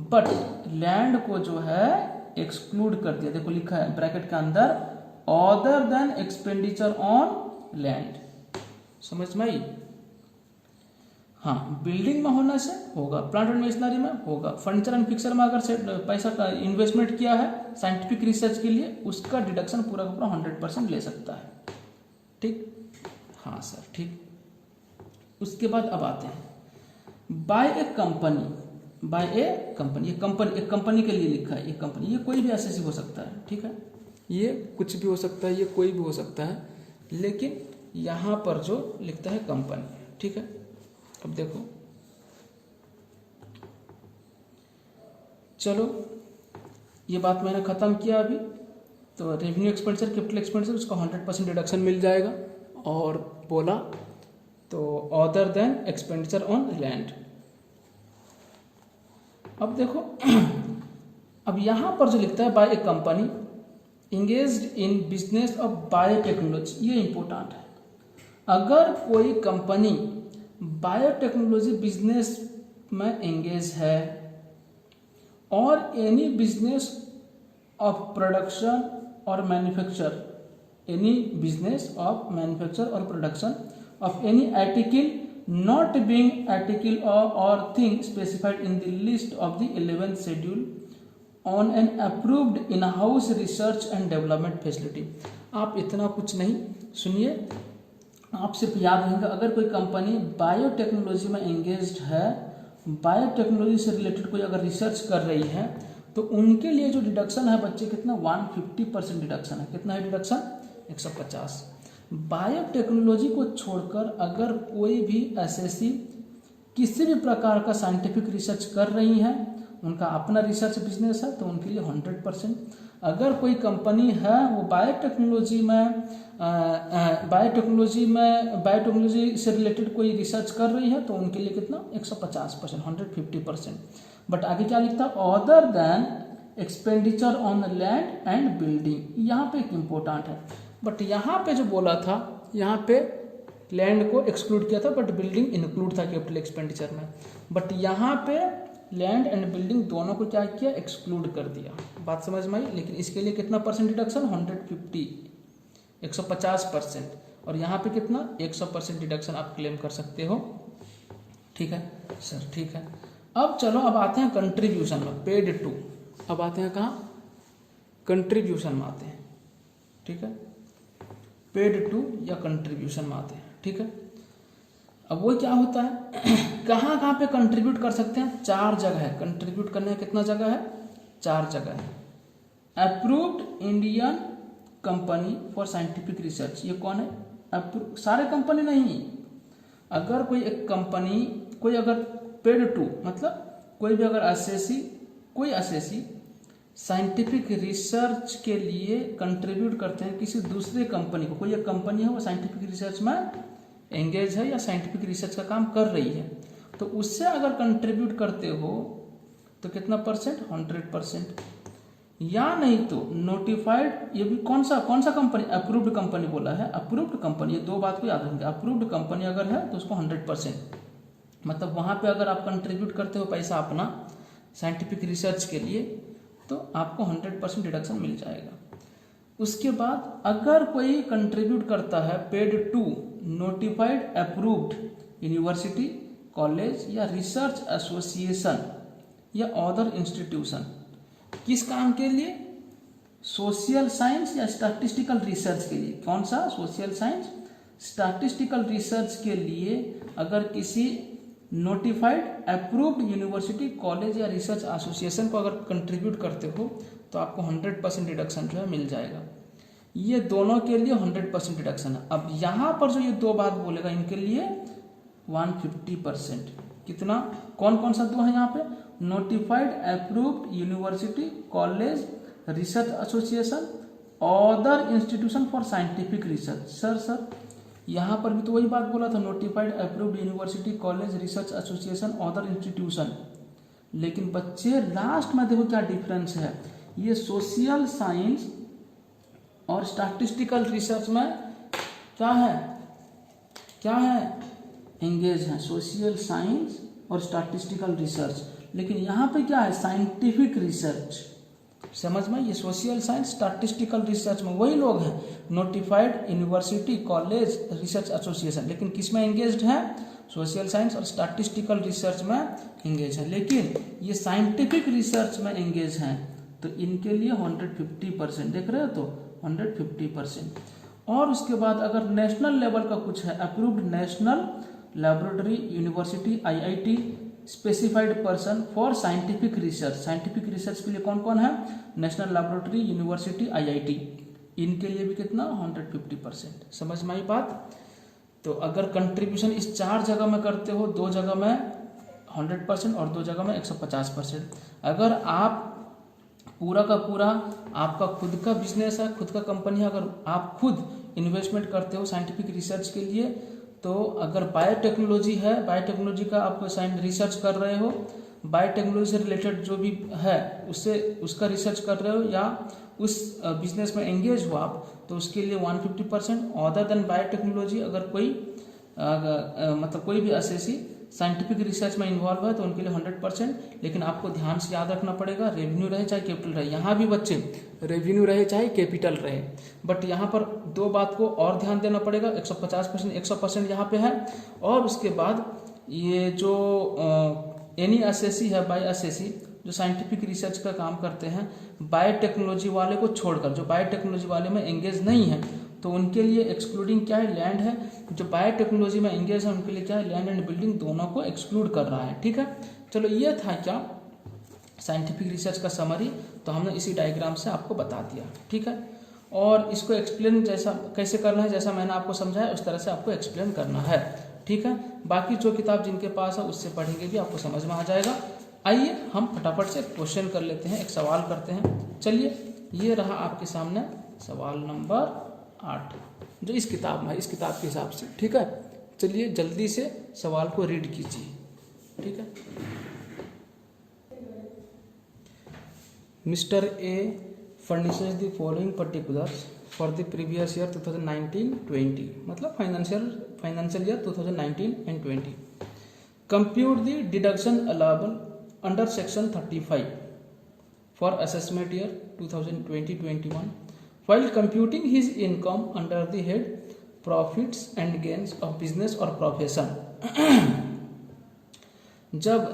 but land को जो है एक्सक्लूड कर दिया। देखो लिखा है ब्रैकेट के अंदर, other than expenditure on land. समझ में आई। हाँ, बिल्डिंग में होने से होगा, प्लांट एंड मशीनरी में होगा, फर्नीचर एंड फिक्सचर में अगर पैसा का इन्वेस्टमेंट किया है साइंटिफिक रिसर्च के लिए, उसका डिडक्शन पूरा का पूरा 100% ले सकता है। ठीक, हाँ सर ठीक। उसके बाद अब आते हैं bye a company, bye a company, ये कंपनी एक कंपनी के लिए लिखा है, ये कंपनी, ये कोई भी एसएससी हो सकता है। ठीक है, ये कुछ भी हो सकता है, ये कोई भी हो सकता है, लेकिन यहाँ पर जो लिखता है कंपनी। ठीक है, अब देखो, चलो ये बात मैंने खत्म किया अभी। तो रेवेन्यू एक्सपेंडिचर, कैपिटल एक्सपेंडिचर, उसका 100% डिडक्शन मिल जाएगा। और बोला तो other than expenditure on land. अब देखो अब यहां पर जो लिखता है by a company engaged in business of biotechnology, ये इंपॉर्टेंट है। अगर कोई कंपनी बायोटेक्नोलॉजी बिजनेस में एंगेज है और एनी बिजनेस ऑफ प्रोडक्शन और manufacture, any business of manufacture और production of any article not being article or thing specified in the list of the 11th schedule on an approved in-house research and development facility। आप इतना कुछ नहीं सुनिए, आप सिर्फ याद रहेंगे, अगर कोई कंपनी बायोटेक्नोलॉजी में एंगेज्ड है, बायोटेक्नोलॉजी से रिलेटेड कोई अगर रिसर्च कर रही है, तो उनके लिए जो डिडक्शन है बच्चे कितना, 150% डिडक्शन है। कितना है डिडक्शन, 150। बायोटेक्नोलॉजी को छोड़कर अगर कोई भी एसएससी किसी भी प्रकार का साइंटिफिक रिसर्च कर रही है, उनका अपना रिसर्च बिजनेस है, तो उनके लिए 100%। अगर कोई कंपनी है वो बायोटेक्नोलॉजी से रिलेटेड कोई रिसर्च कर रही है, तो उनके लिए कितना, 150%, 150%। बट आगे क्या लिखता है, other than expenditure on land and building. यहाँ पे एक इम्पोर्टेंट है, बट यहाँ पे जो बोला था, यहाँ पे लैंड को एक्सक्लूड किया था, बट बिल्डिंग इंक्लूड था कैपिटल एक्सपेंडिचर में। बट यहाँ पे लैंड एंड बिल्डिंग दोनों को क्या किया, एक्सक्लूड कर दिया। बात समझ में आई। लेकिन इसके लिए कितना परसेंट डिडक्शन, 150, 150%। और यहाँ पे कितना, 100% डिडक्शन आप क्लेम कर सकते हो। ठीक है सर, ठीक है। अब चलो, अब आते हैं कंट्रीब्यूशन में, पेड टू। अब आते हैं कहाँ, कंट्रीब्यूशन में आते हैं। ठीक है, पेड टू या कंट्रीब्यूशन में आते हैं। ठीक है, अब वो क्या होता है, कहाँ कहाँ पे कंट्रीब्यूट कर सकते हैं, 4 जगह है कंट्रीब्यूट करने, कितना जगह है, 4 जगह है। Approved Indian company for scientific research, ये कौन है, सारे कंपनी नहीं, अगर कोई एक कंपनी, कोई अगर पेड टू मतलब कोई भी अगर कोई एसएससी साइंटिफिक रिसर्च के लिए कंट्रीब्यूट करते हैं किसी दूसरे कंपनी को, कोई एक कंपनी है वो साइंटिफिक रिसर्च में एंगेज है या साइंटिफिक रिसर्च का काम कर रही है, तो उससे अगर कंट्रीब्यूट करते हो तो कितना परसेंट, 100%। या नहीं तो नोटिफाइड, ये भी कौन सा कंपनी, अप्रूव्ड कंपनी बोला है, अप्रूव्ड कंपनी, ये 2 बात को याद रखेंगे। अप्रूव्ड कंपनी अगर है तो उसको 100%, मतलब वहां पे अगर आप कंट्रीब्यूट करते हो पैसा अपना साइंटिफिक रिसर्च के लिए, तो आपको 100% डिडक्शन मिल जाएगा। उसके बाद अगर कोई कंट्रीब्यूट करता है paid to notified approved university, college या रिसर्च एसोसिएशन या अदर इंस्टीट्यूशन, किस काम के लिए, सोशल साइंस या स्टैटिस्टिकल रिसर्च के लिए। कौन सा, सोशल साइंस स्टैटिस्टिकल रिसर्च के लिए अगर किसी नोटिफाइड अप्रूव्ड यूनिवर्सिटी, कॉलेज या रिसर्च एसोसिएशन को अगर कंट्रीब्यूट करते हो, तो आपको 100% डिडक्शन जो है मिल जाएगा। ये दोनों के लिए 100% डिडक्शन है। अब यहां पर जो ये दो बात बोलेगा इनके लिए 150%। कितना, कौन कौन सा दो है यहाँ पे, notified approved university college research association other institution for scientific research. Sir यहाँ पर भी तो वही बात बोला था, notified approved university college research association other institution. लेकिन बच्चे लास्ट में देखो क्या डिफरेंस है, ये सोशल साइंस और स्टैटिस्टिकल रिसर्च में क्या है एंगेज है, सोशल साइंस और स्टैटिस्टिकल रिसर्च। लेकिन यहाँ पे क्या है, साइंटिफिक रिसर्च। समझ में, ये सोशल साइंस स्टैटिस्टिकल रिसर्च में वही लोग हैं, notified university college research association. लेकिन किस में एंगेज्ड है, सोशल साइंस और स्टैटिस्टिकल रिसर्च में एंगेज है। लेकिन ये साइंटिफिक रिसर्च में एंगेज हैं, तो इनके लिए 150%। देख रहे हो, तो 150%। और उसके बाद अगर नेशनल लेवल का कुछ है, approved national laboratory university IIT specified person for scientific research. Scientific research के लिए कौन कौन है, नेशनल लैबोरेटरी यूनिवर्सिटी IIT, इनके लिए भी कितना 150%। समझ में आई बात। तो अगर कंट्रीब्यूशन इस 4 जगह में करते हो, 2 जगह में 100% और 2 जगह में 150%। अगर आप पूरा का पूरा आपका खुद का बिजनेस है, खुद का कंपनी है, अगर आप खुद इन्वेस्टमेंट करते हो साइंटिफिक रिसर्च के लिए, तो अगर बायोटेक्नोलॉजी है, बायोटेक्नोलॉजी का आप रिसर्च कर रहे हो, बायोटेक्नोलॉजी से रिलेटेड जो भी है उससे उसका रिसर्च कर रहे हो या उस बिजनेस में एंगेज हो आप, तो उसके लिए 150%। अदर देन बायोटेक्नोलॉजी अगर कोई मतलब कोई भी एसएससी साइंटिफिक रिसर्च में इन्वॉल्व है तो उनके लिए 100%। लेकिन आपको ध्यान से याद रखना पड़ेगा, रेवेन्यू रहे चाहे कैपिटल रहे, यहाँ भी बच्चे रेवेन्यू रहे चाहे कैपिटल रहे, बट यहाँ पर 2 बात को और ध्यान देना पड़ेगा, 150% 100% यहाँ पे है। और उसके बाद ये जो एनी एसएससी है, बायो एसएससी जो साइंटिफिक रिसर्च का काम करते हैं, बायोटेक्नोलॉजी वाले को छोड़कर, जो बायोटेक्नोलॉजी वाले में एंगेज नहीं है, तो उनके लिए एक्सक्लूडिंग क्या है, लैंड है। जो बायोटेक्नोलॉजी में एंगेज है उनके लिए क्या है, लैंड एंड बिल्डिंग, दोनों को एक्सक्लूड कर रहा है। ठीक है, चलो ये था क्या साइंटिफिक रिसर्च का समरी, तो हमने इसी डायग्राम से आपको बता दिया। ठीक है, और इसको एक्सप्लेन जैसा कैसे करना है, जैसा मैंने आपको समझाया उस तरह से आपको एक्सप्लेन करना है। ठीक है, बाकी जो किताब जिनके पास है उससे पढ़ेंगे भी आपको समझ में आ जाएगा। आइए हम फटाफट से क्वेश्चन कर लेते हैं, एक सवाल करते हैं। चलिए, ये रहा आपके सामने सवाल नंबर 8 जो इस किताब में है, इस किताब के हिसाब से। ठीक है, चलिए जल्दी से सवाल को रीड कीजिए। ठीक है, mister A furnishes the following particulars for the previous year 2019-20, मतलब financial year 2019 and 20। Compute the deduction allowable under section 35 for assessment year 2020-21 while computing his income under the head profits and gains of business or profession। जब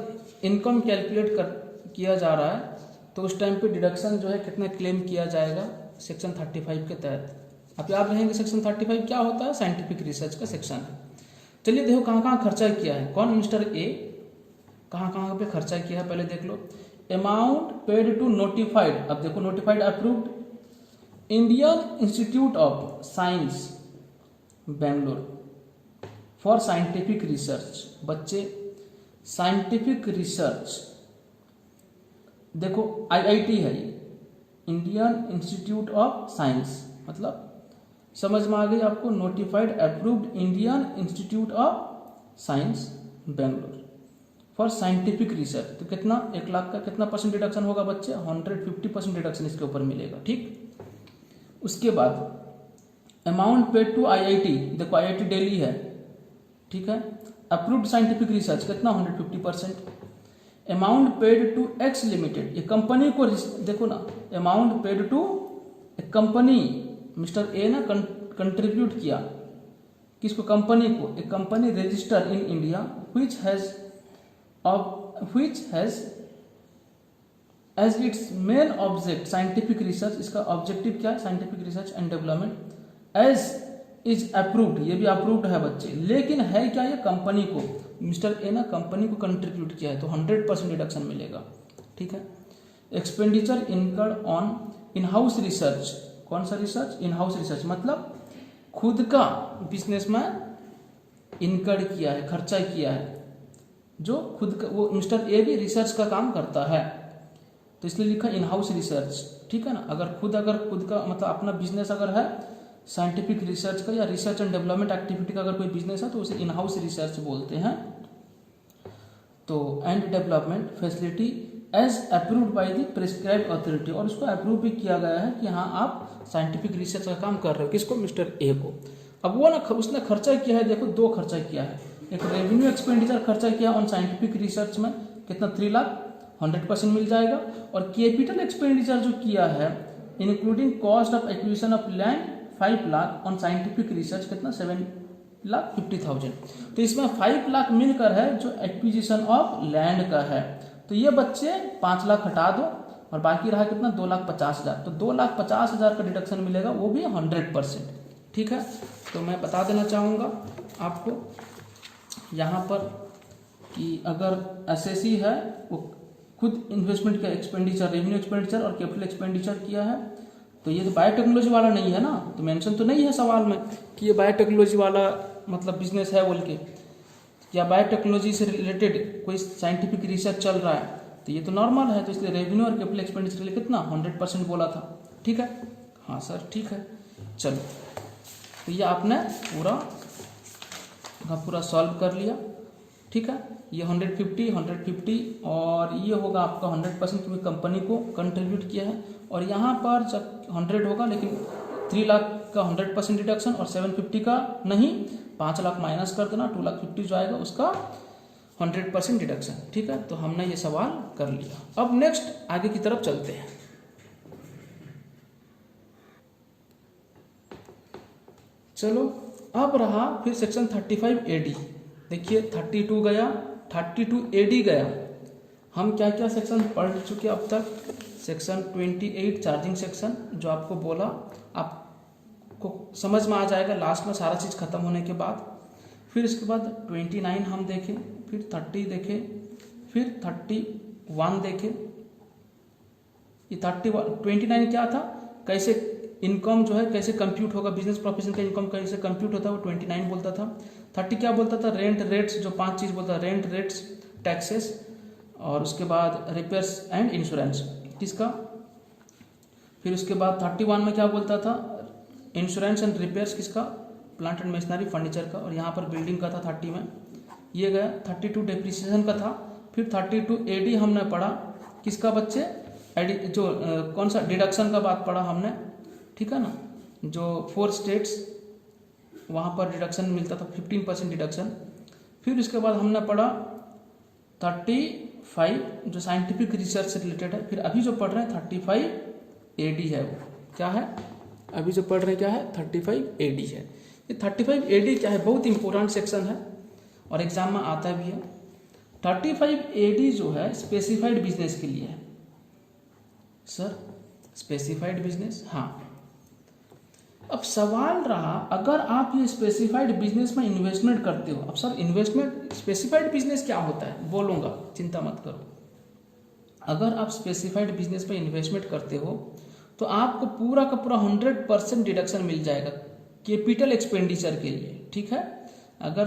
इनकम कैलकुलेट किया जा रहा है तो उस टाइम पे डिडक्शन जो है कितना क्लेम किया जाएगा सेक्शन 35 के तहत। आप याद रहेंगे सेक्शन 35 क्या होता है, साइंटिफिक रिसर्च का सेक्शन है। चलिए देखो कहाँ कहाँ खर्चा किया है, कौन, मिस्टर ए कहाँ कहाँ पे खर्चा किया है, पहले देख लो। अमाउंट पेड टू नोटिफाइड, अब देखो notified approved Indian institute of science Bangalore for scientific research. बच्चे साइंटिफिक रिसर्च देखो IIT है ये, इंडियन इंस्टीट्यूट ऑफ साइंस, मतलब समझ में आ गई आपको, notified approved Indian institute of science Bangalore for scientific research. तो कितना, 1 लाख का कितना परसेंट डिडक्शन होगा बच्चे, 150% डिडक्शन इसके ऊपर मिलेगा। ठीक, उसके बाद अमाउंट पेड टू IIT, देखो IIT दिल्ली है। ठीक है, अप्रूव्ड साइंटिफिक रिसर्च कितना, 150%। Amount paid to X limited, ये कंपनी को देखो ना, amount paid to company, mister A ने कंट्रीब्यूट किया किसको, कंपनी को। एक company register in India which has as its main object scientific research, इसका ऑब्जेक्टिव क्या है, scientific research and development, as is approved, ये भी अप्रूव्ड है बच्चे, लेकिन है क्या, ये कंपनी को, मिस्टर ए ने कंपनी को कंट्रीब्यूट किया है तो 100% डिडक्शन मिलेगा। ठीक है, expenditure incurred on in house research, कौन सा रिसर्च? इन हाउस रिसर्च, मतलब खुद का बिजनेस में इनकर्ड किया है, खर्चा किया है, जो खुद का, वो मिस्टर ए भी रिसर्च का काम करता है, तो इसलिए लिखा इन हाउस रिसर्च, ठीक है ना। अगर खुद का मतलब अपना बिजनेस अगर है साइंटिफिक रिसर्च का या रिसर्च एंड डेवलपमेंट एक्टिविटी का अगर कोई बिजनेस है तो उसे इन हाउस रिसर्च बोलते हैं। तो and development facility as approved by the prescribe authority, और उसको अप्रूव भी किया गया है कि हाँ आप साइंटिफिक रिसर्च का काम कर रहे हो। किसको? मिस्टर ए को। अब वो ना उसने खर्चा किया है, देखो 2 खर्चा किया है, एक रेवेन्यू एक्सपेंडिचर खर्चा किया ऑन साइंटिफिक रिसर्च में, कितना? 3 लाख, 100% मिल जाएगा। और कैपिटल एक्सपेंडिचर जो किया है including cost of acquisition of land 5 lakh, on scientific research कितना? 7,50,000। तो इसमें 5 लाख मिलकर है जो एक्विजिशन ऑफ लैंड का है। तो ये बच्चे 5 लाख हटा दो और बाकी रहा कितना? 2,50,000। तो 2,50,000 का डिडक्शन मिलेगा, वो भी 100%, ठीक है। तो मैं बता देना चाहूँगा आपको यहाँ पर कि अगर एसएससी है वो खुद इन्वेस्टमेंट का एक्सपेंडिचर, रेवेन्यू एक्सपेंडिचर और कैपिटल एक्सपेंडिचर किया है, तो ये तो बायोटेक्नोलॉजी वाला नहीं है ना, तो मेंशन तो नहीं है सवाल में कि ये बायोटेक्नोलॉजी वाला मतलब बिजनेस है बोल के, या बायोटेक्नोलॉजी से रिलेटेड कोई साइंटिफिक रिसर्च चल रहा है, तो ये तो नॉर्मल है। तो इसलिए रेवेन्यू और कैपिटल एक्सपेंडिचर के लिए कितना? 100% बोला था, ठीक है। हाँ सर ठीक है, चलो। तो ये आपने पूरा सॉल्व कर लिया, ठीक है। ये 150 और ये होगा आपका 100% क्योंकि कंपनी को कंट्रीब्यूट किया है। और यहाँ पर जब 100 होगा लेकिन 3 लाख का 100% डिडक्शन और 750 का नहीं, 5 लाख माइनस कर देना, 2,50,000 जो आएगा उसका 100% डिडक्शन, ठीक है। तो हमने ये सवाल कर लिया। अब नेक्स्ट आगे की तरफ चलते हैं। चलो अब रहा फिर सेक्शन 35 AD। देखिए 32 गया, 32 AD गया। हम क्या क्या सेक्शन पढ़ चुके अब तक? सेक्शन 28 चार्जिंग सेक्शन, जो आपको बोला आपको समझ में आ जाएगा लास्ट में सारा चीज़ खत्म होने के बाद। फिर इसके बाद 29 हम देखें, फिर 30 देखें, फिर 31 देखें। ये 29 क्या था? कैसे इनकम जो है कैसे कंप्यूट होगा, बिजनेस प्रोफेशन का इनकम कैसे कंप्यूट होता है, वो 29 बोलता था। 30 क्या बोलता था? रेंट रेट्स, जो 5 चीज़ बोलता था, रेंट रेट्स, टैक्सेस, और उसके बाद रिपेयर्स एंड इंश्योरेंस किसका। फिर उसके बाद 31 में क्या बोलता था? इंश्योरेंस एंड रिपेयर्स किसका? प्लांट एंड मशीनरी, फर्नीचर का। और यहाँ पर बिल्डिंग का था 30 में, ये गया। 32 डेप्रिसिएशन का था। फिर 32 AD हमने पढ़ा किसका बच्चे? जो कौन सा डिडक्शन का बात पढ़ा हमने, ठीक है ना, जो 4 स्टेट्स वहाँ पर डिडक्शन मिलता था, 15% डिडक्शन। फिर उसके बाद हमने पढ़ा 35 जो साइंटिफिक रिसर्च से रिलेटेड है। फिर अभी जो पढ़ रहे हैं 35 AD है, वो क्या है? अभी जो पढ़ रहे हैं क्या है? 35 AD है। ये 35 AD क्या है? बहुत इंपॉर्टेंट सेक्शन है और एग्जाम में आता भी है। 35 AD जो है स्पेसिफाइड बिजनेस के लिए है। सर स्पेसिफाइड बिजनेस, हाँ। अब सवाल रहा, अगर आप ये स्पेसिफाइड बिजनेस में इन्वेस्टमेंट करते हो, अब सर इन्वेस्टमेंट स्पेसिफाइड बिजनेस क्या होता है बोलूँगा, चिंता मत करो। अगर आप स्पेसिफाइड बिजनेस में इन्वेस्टमेंट करते हो तो आपको पूरा का पूरा 100% डिडक्शन मिल जाएगा कैपिटल एक्सपेंडिचर के लिए, ठीक है। अगर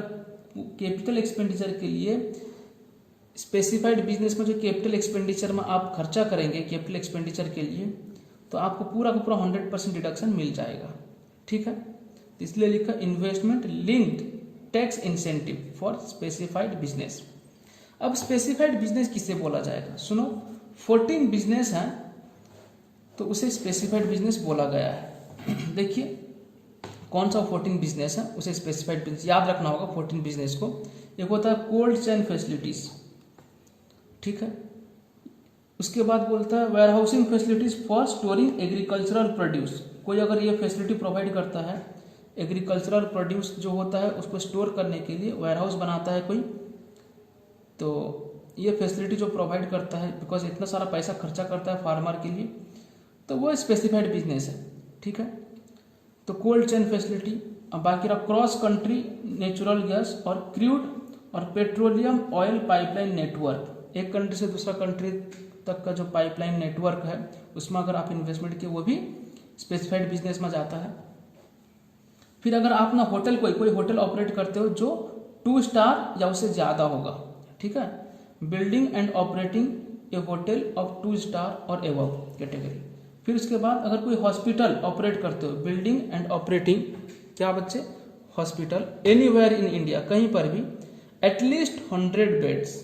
कैपिटल एक्सपेंडिचर के लिए स्पेसिफाइड बिजनेस में जो कैपिटल एक्सपेंडिचर में आप खर्चा करेंगे कैपिटल एक्सपेंडिचर के लिए, तो आपको पूरा का पूरा 100% डिडक्शन मिल जाएगा, ठीक है। तो इसलिए लिखा investment linked tax incentive for specified business. अब स्पेसिफाइड बिजनेस किसे बोला जाएगा? सुनो, 14 बिजनेस हैं तो उसे स्पेसिफाइड बिजनेस बोला गया है। देखिए कौन सा 14 बिजनेस है उसे स्पेसिफाइड बिजनेस याद रखना होगा। 14 बिजनेस को एक होता है कोल्ड चेन फैसिलिटीज, ठीक है। उसके बाद बोलता है warehousing facilities for storing agricultural produce. कोई अगर ये फैसिलिटी प्रोवाइड करता है, एग्रीकल्चरल प्रोड्यूस जो होता है उसको स्टोर करने के लिए वेयर हाउस बनाता है कोई, तो ये फैसिलिटी जो प्रोवाइड करता है बिकॉज इतना सारा पैसा खर्चा करता है फार्मर के लिए, तो वो स्पेसिफाइड बिजनेस है, ठीक है। तो कोल्ड चेन फैसिलिटी। अब बाकी रहा क्रॉस कंट्री नेचुरल गैस और क्रूड और पेट्रोलियम ऑयल पाइपलाइन नेटवर्क। एक कंट्री से दूसरा कंट्री तक का जो पाइपलाइन नेटवर्क है उसमें अगर आप इन्वेस्टमेंट किए वो भी स्पेसिफाइड बिजनेस में जाता है। फिर अगर आप ना होटल कोई होटल ऑपरेट करते हो जो 2 स्टार या उससे ज़्यादा होगा, ठीक है, building and operating A hotel of 2 star और एबव कैटेगरी। फिर उसके बाद अगर कोई हॉस्पिटल ऑपरेट करते हो, बिल्डिंग एंड ऑपरेटिंग क्या बच्चे, हॉस्पिटल एनीवेयर इन इंडिया, कहीं पर भी, at least 100 beds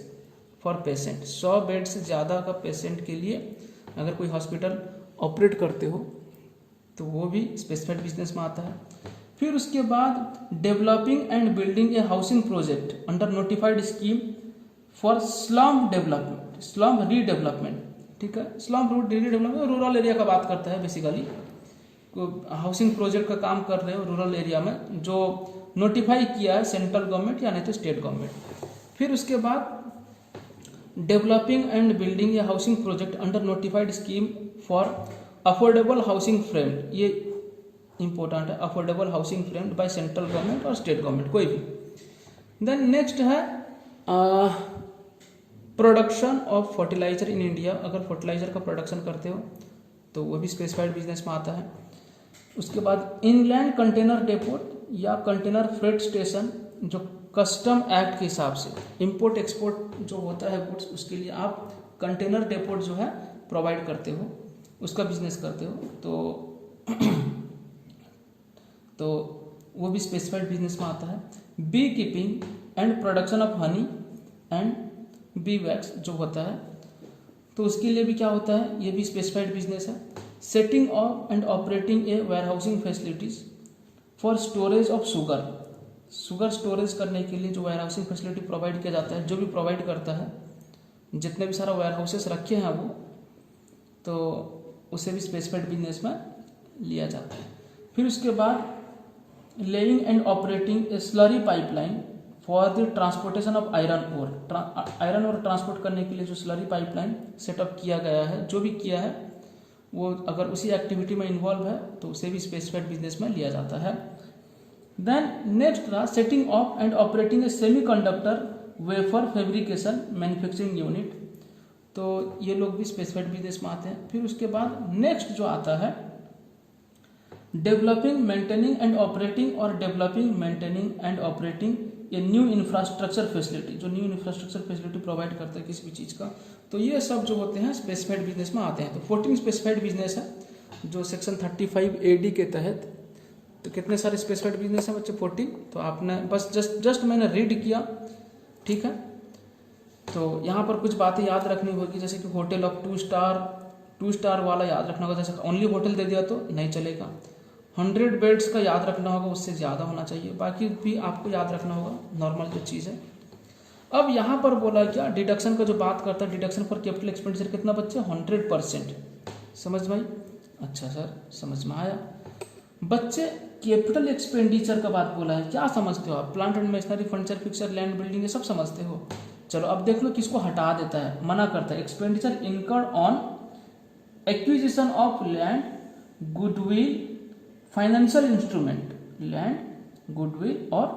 for patient, 100 bed से ज़्यादा का पेशेंट के लिए अगर कोई हॉस्पिटल ऑपरेट करते हो तो वो भी स्पेसिफाइड बिजनेस में आता है। फिर उसके बाद developing and building a housing project under notified scheme for slum development, slum redevelopment, ठीक है, स्लम रीडेवलपमेंट रूरल एरिया का बात करता है बेसिकली, हाउसिंग प्रोजेक्ट का काम कर रहे हो रूरल एरिया में जो नोटिफाई किया है सेंट्रल गवर्नमेंट या नहीं तो स्टेट गवर्नमेंट। फिर उसके बाद developing and building a housing project under notified scheme for affordable housing framed, ये इंपॉर्टेंट है, affordable housing framed by central government और स्टेट गवर्नमेंट कोई भी। देन नेक्स्ट है production of fertiliser in India, अगर फर्टिलाइजर का प्रोडक्शन करते हो तो वो भी स्पेसिफाइड बिजनेस में आता है। उसके बाद इनलैंड कंटेनर डेपोट या कंटेनर फ्रेट स्टेशन जो कस्टम एक्ट के हिसाब से इंपोर्ट एक्सपोर्ट जो होता है गुड्स, उसके लिए आप कंटेनर डेपोट जो है प्रोवाइड करते हो, उसका बिजनेस करते हो तो वो भी स्पेसिफाइड बिजनेस में आता है। Beekeeping and production of honey and beeswax जो होता है तो उसके लिए भी क्या होता है, ये भी स्पेसिफाइड बिजनेस है। Setting of and operating A warehousing facilities for storage of sugar, sugar storage करने के लिए जो वेयरहाउसिंग फैसिलिटी प्रोवाइड किया जाता है, जो भी प्रोवाइड करता है, जितने भी सारा वेयरहाउसेस रखे हैं वो, तो उसे भी स्पेसिफाइड बिजनेस में लिया जाता है। फिर उसके बाद laying and operating a slurry pipeline for the transportation of iron ore, iron ore transport करने के लिए जो स्लरी पाइपलाइन सेटअप किया गया है, जो भी किया है वो अगर उसी एक्टिविटी में इन्वॉल्व है तो उसे भी स्पेसिफाइड बिजनेस में लिया जाता है। देन नेक्स्ट रहा setting of and operating A semiconductor wafer fabrication manufacturing unit, तो ये लोग भी स्पेसिफाइड बिजनेस में आते हैं। फिर उसके बाद नेक्स्ट जो आता है डेवलपिंग मेंटेनिंग एंड ऑपरेटिंग और डेवलपिंग मेंटेनिंग एंड ऑपरेटिंग ये न्यू इंफ्रास्ट्रक्चर फैसिलिटी, जो न्यू इंफ्रास्ट्रक्चर फैसिलिटी प्रोवाइड करता है किसी भी चीज़ का, तो ये सब जो होते हैं स्पेसिफाइड बिजनेस में आते हैं। तो 14 स्पेसिफाइड बिजनेस है जो सेक्शन 35 AD के तहत, तो कितने सारे स्पेसिफाइड बिजनेस हैं बच्चे, 14। तो आपने बस जस्ट मैंने रीड किया, ठीक है। तो यहाँ पर कुछ बातें याद रखनी होगी, जैसे कि होटल ऑफ 2 स्टार वाला याद रखना होगा, जैसे ओनली होटल दे दिया तो नहीं चलेगा। 100 बेड्स का याद रखना होगा, उससे ज़्यादा होना चाहिए, बाकी भी आपको याद रखना होगा, नॉर्मल जो चीज़ है। अब यहाँ पर बोला क्या, डिडक्शन का जो बात करता है, डिडक्शन फॉर कैपिटल एक्सपेंडिचर कितना बच्चे, 100%। समझ भाई, अच्छा सर समझ में आया। बच्चे कैपिटल एक्सपेंडिचर का बात बोला है, क्या समझते हो आप, plant and machinery, furniture, fixer, land, building, ये सब समझते हो। चलो अब देख लो किसको हटा देता है, मना करता है। Expenditure incurred on acquisition of land, goodwill, financial instrument, land, goodwill और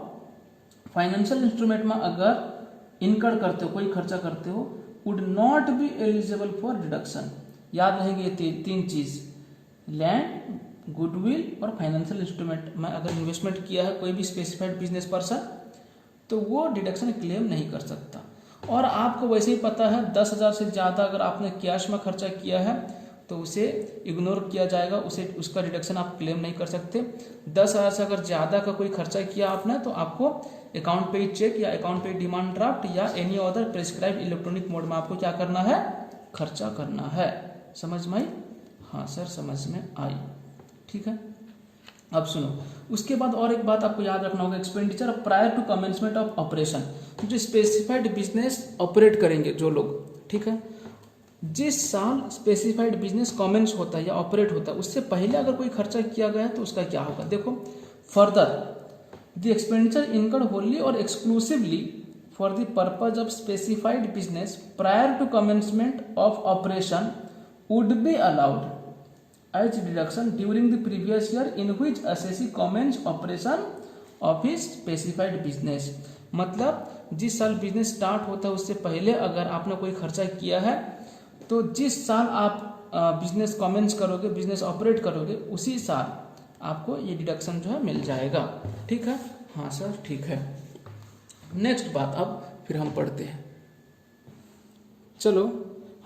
फाइनेंशियल इंस्ट्रूमेंट में अगर इनकर्ड करते हो, कोई खर्चा करते हो, would not be eligible for deduction. याद रहेंगे ये तीन चीज, लैंड, गुडविल और फाइनेंशियल इंस्ट्रूमेंट में अगर इन्वेस्टमेंट किया है कोई भी स्पेसिफाइड बिजनेस पर्सन, तो वो डिडक्शन क्लेम नहीं कर सकता। और आपको वैसे ही पता है 10,000 से ज़्यादा अगर आपने कैश में खर्चा किया है तो उसे इग्नोर किया जाएगा, उसका डिडक्शन आप क्लेम नहीं कर सकते। 10,000 से अगर ज़्यादा का कोई खर्चा किया आपने तो आपको अकाउंट पे चेक या अकाउंट पे डिमांड ड्राफ्ट या any other prescribe electronic mode में आपको क्या करना है, खर्चा करना है। समझ में आई? हाँ सर समझ में आई, ठीक है। अब सुनो, उसके बाद और एक बात आपको याद रखना होगा, expenditure prior to commencement of operation. जो स्पेसिफाइड बिजनेस ऑपरेट करेंगे जो लोग, ठीक है, जिस साल स्पेसिफाइड बिजनेस कमेंस होता है या ऑपरेट होता है उससे पहले अगर कोई खर्चा किया गया है तो उसका क्या होगा। देखो further the expenditure incurred wholly और exclusively for the purpose of specified business prior to commencement of operation would be allowed as deduction during the previous year in which assessee commence operation of his specified business. मतलब जिस साल बिजनेस स्टार्ट होता है उससे पहले अगर आपने कोई खर्चा किया है तो जिस साल आप बिजनेस कमेंस करोगे, बिजनेस ऑपरेट करोगे, उसी साल आपको ये डिडक्शन जो है मिल जाएगा। ठीक है, हाँ सर ठीक है। नेक्स्ट बात अब फिर हम पढ़ते हैं। चलो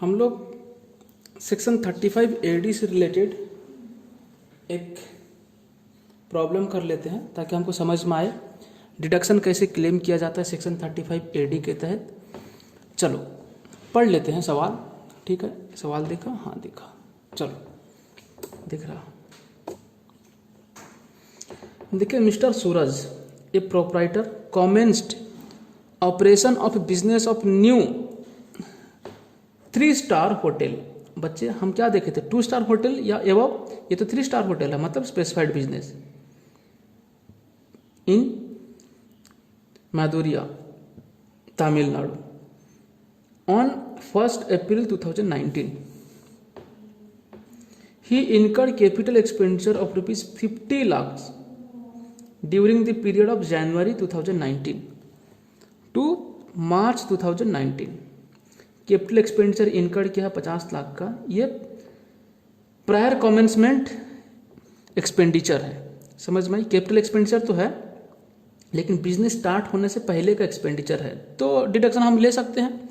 हम लोग सेक्शन 35 AD से रिलेटेड एक प्रॉब्लम कर लेते हैं ताकि हमको समझ में आए डिडक्शन कैसे क्लेम किया जाता है सेक्शन 35 AD के तहत। चलो पढ़ लेते हैं सवाल। ठीक है, सवाल देखा? हाँ देखा, चलो दिख रहा। देखिए, mister Suraj A proprietor commenced operation of business of new 3 star hotel. बच्चे हम क्या देखे थे, 2 स्टार होटल या एबव, ये तो 3 स्टार होटल है, मतलब specified business in Madurai Tamil Nadu on 1st April 2019. He incurred capital expenditure of rupees 50 lakhs during the period of January 2019 to March 2019. Capital expenditure incurred किया 50 लाख का। ये प्रायर कमेंसमेंट एक्सपेंडिचर है, समझ में आई? कैपिटल एक्सपेंडिचर तो है लेकिन बिजनेस स्टार्ट होने से पहले का एक्सपेंडिचर है, तो डिडक्शन हम ले सकते हैं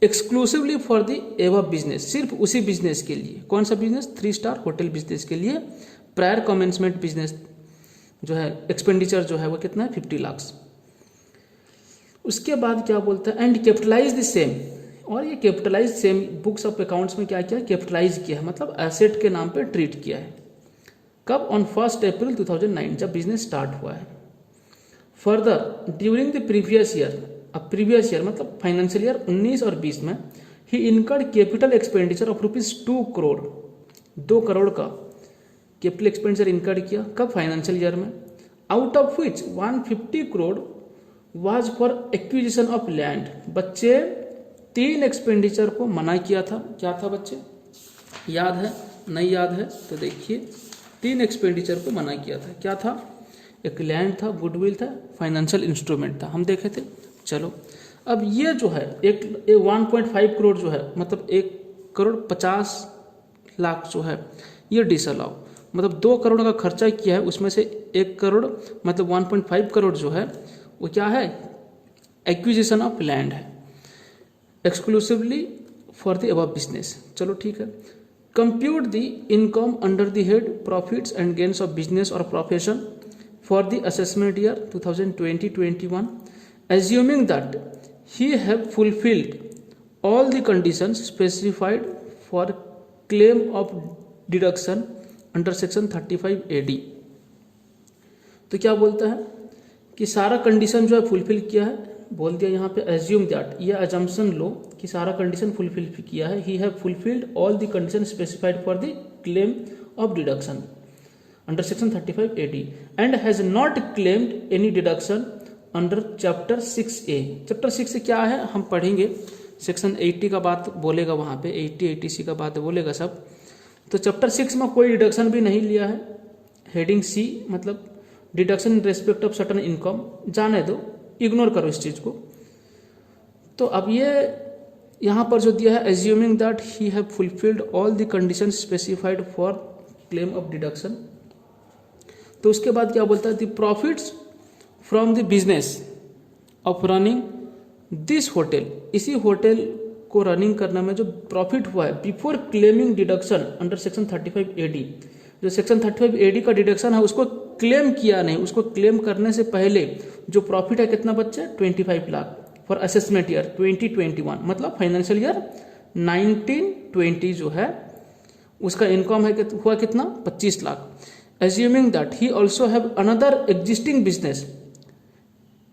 exclusively for the above business, सिर्फ उसी बिजनेस के लिए। कौन सा बिजनेस? 3 स्टार होटल बिजनेस के लिए प्रायर कमेंसमेंट बिजनेस जो है एक्सपेंडिचर जो है वो कितना है, 50 लाख। उसके बाद क्या बोलता है, एंड कैपिटलाइज द सेम, और ये capitalise same books of accounts में क्या किया, कैपिटलाइज किया है, मतलब एसेट के नाम पे ट्रीट किया है। कब? ऑन 1st April 2009, जब बिजनेस स्टार्ट हुआ है। Further during the previous year, अब प्रीवियस ईयर मतलब फाइनेंशियल ईयर 19 और 20 में ही incurred capital expenditure of rupees 2 crore, 2 crore का कैपिटल एक्सपेंडिचर इनकर्ड किया। कब? फाइनेंशियल ईयर में। Out of which 150 crore was for acquisition of land. बच्चे 3 एक्सपेंडिचर को मना किया था। क्या था बच्चे, याद है? नहीं याद है तो देखिए, 3 एक्सपेंडिचर को मना किया था। क्या था? एक लैंड था, गुडविल था, फाइनेंशियल इंस्ट्रूमेंट था, हम देखे थे। चलो अब ये जो है एक 1.5 करोड़ जो है, मतलब 1 करोड़ 50 लाख जो है ये डिसअलाउ, मतलब 2 करोड़ का खर्चा किया है, उसमें से 1 करोड़ मतलब 1.5 करोड़ जो है वो क्या है, एक्विजिशन ऑफ लैंड है, exclusively for the above business. चलो ठीक है। Compute the income under the head profits and gains of business और profession for the assessment year 2020-21, assuming that he have fulfilled all the conditions specified for claim of deduction under section 35 AD। तो क्या बोलता है कि सारा कंडीशन जो है फुलफिल किया है, बोल दिया यहाँ पे एज्यूम दैट, ये अजम्पशन लो कि सारा कंडीशन फुलफिल किया है। He have fulfilled all the condition specified for the claim of deduction under section 35 AD and has not claimed any deduction under chapter 6A। Chapter 6 से क्या है हम पढ़ेंगे, सेक्शन 80 का बात बोलेगा वहाँ पे, 80-80C का बात बोलेगा सब। तो चैप्टर 6 में कोई डिडक्शन भी नहीं लिया है। हेडिंग C मतलब deduction in respect of certain income, जाने दो, इग्नोर करो इस चीज़ को। तो अब ये यहाँ पर जो दिया है assuming that he have fulfilled all the condition specified for claim of deduction, तो उसके बाद क्या बोलता है, the profits from the business of running this hotel, इसी होटल को रनिंग करने में जो प्रॉफिट हुआ है before claiming deduction under section 35 AD, जो सेक्शन 35 AD का डिडक्शन है उसको क्लेम किया नहीं, उसको क्लेम करने से पहले जो प्रॉफिट है कितना बच्चे, 25 लाख फॉर असेसमेंट ईयर 2021, मतलब फाइनेंशियल ईयर 1920 जो है उसका इनकम है हुआ कितना, 25 lakh. Assuming that he also have another existing business,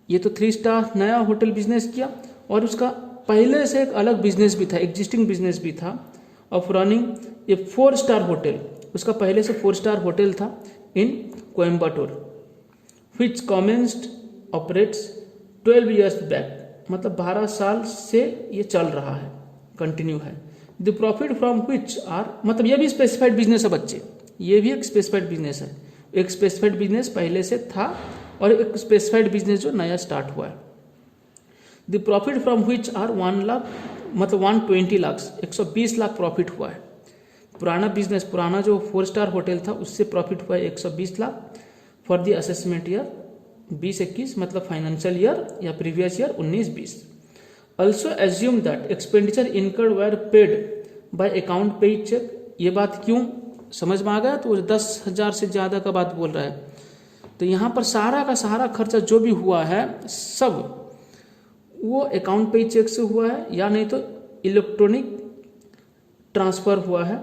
ये तो 3 स्टार नया होटल बिजनेस किया और उसका पहले से एक अलग बिजनेस भी था, एग्जिस्टिंग बिजनेस भी था of running A 4 star hotel, उसका पहले से 4 स्टार होटल था इन कोयम्बटूर, विच कमेंस्ड ऑपरेट्स 12 years बैक, मतलब 12 साल से ये चल रहा है, कंटिन्यू है। The profit from which are, मतलब ये भी स्पेसिफाइड बिजनेस है बच्चे, ये भी एक स्पेसिफाइड बिजनेस है, एक स्पेसिफाइड बिजनेस पहले से था और एक स्पेसिफाइड बिजनेस जो नया स्टार्ट हुआ है। The profit from which are 1 lakh, मतलब 120 लाख, 120 लाख प्रॉफिट हुआ है। पुराना बिजनेस, पुराना जो 4 स्टार होटल था उससे प्रॉफिट हुआ 120 lakh for the assessment year 20-21, मतलब फाइनेंशियल ईयर या previous year 19-20। Also assume that expenditure incurred were paid by account paid cheque. ये बात क्यों समझ में आ गया? तो 10,000 से ज़्यादा का बात बोल रहा है, तो यहाँ पर सारा का सारा खर्चा जो भी हुआ है सब वो अकाउंट पे चेक से हुआ है, या नहीं तो इलेक्ट्रॉनिक ट्रांसफर हुआ है,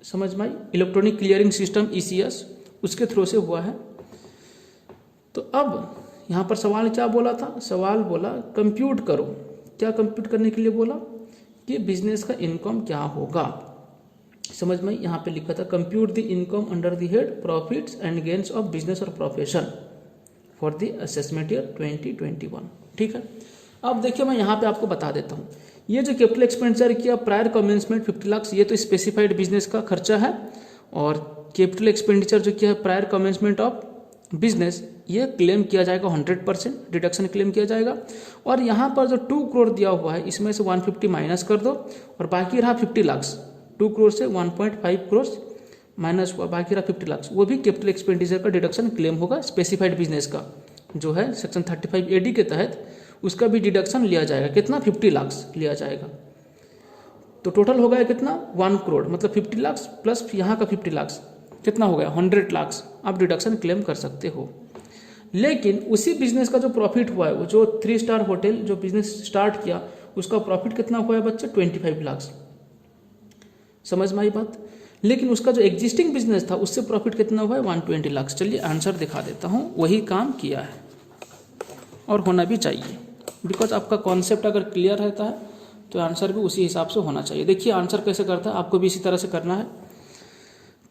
समझ में आई? इलेक्ट्रॉनिक क्लियरिंग सिस्टम ECS उसके थ्रू से हुआ है। तो अब यहाँ पर सवाल क्या बोला था? सवाल बोला कंप्यूट करो। क्या कंप्यूट करने के लिए बोला? कि बिजनेस का इनकम क्या होगा, समझ में? यहाँ पे लिखा था compute the income under the head profits and gains of business और profession for the assessment year 2021। ठीक है, अब देखिए मैं यहाँ पे आपको बता देता हूँ, ये जो कैपिटल एक्सपेंडिचर किया प्रायर कमेंसमेंट 50 लाख, ये तो स्पेसिफाइड बिजनेस का खर्चा है, और कैपिटल एक्सपेंडिचर जो किया है प्रायर कमेंसमेंट ऑफ बिजनेस, ये क्लेम किया जाएगा 100% डिडक्शन क्लेम किया जाएगा। और यहाँ पर जो 2 करोड़ दिया हुआ है इसमें से 150 माइनस कर दो, और बाकी रहा 50 लाख। 2 करोड़ से 1.5 करोड़ माइनस हुआ, बाकी रहा 50 लाख, वो भी कैपिटल एक्सपेंडिचर का डिडक्शन क्लेम होगा। स्पेसिफाइड बिजनेस का जो है सेक्शन 35 AD के तहत उसका भी डिडक्शन लिया जाएगा। कितना? 50 लाख लिया जाएगा। तो टोटल हो गया कितना? 1 करोड़, मतलब 50 लाख प्लस यहाँ का 50 लाख, कितना हो गया? 100 लाख आप डिडक्शन क्लेम कर सकते हो। लेकिन उसी बिजनेस का जो प्रॉफिट हुआ है, वो जो 3 स्टार होटल जो बिजनेस स्टार्ट किया उसका प्रॉफिट कितना हुआ है बच्चे? 25 लाख। समझ में आई बात? लेकिन उसका जो एग्जिस्टिंग बिजनेस था उससे प्रॉफिट कितना हुआ है? 120 लाख। चलिए आंसर दिखा देता हूँ, वही काम किया है और होना भी चाहिए, बिकॉज आपका कॉन्सेप्ट अगर क्लियर रहता है तो आंसर भी उसी हिसाब से होना चाहिए। देखिए आंसर कैसे करता है, आपको भी इसी तरह से करना है।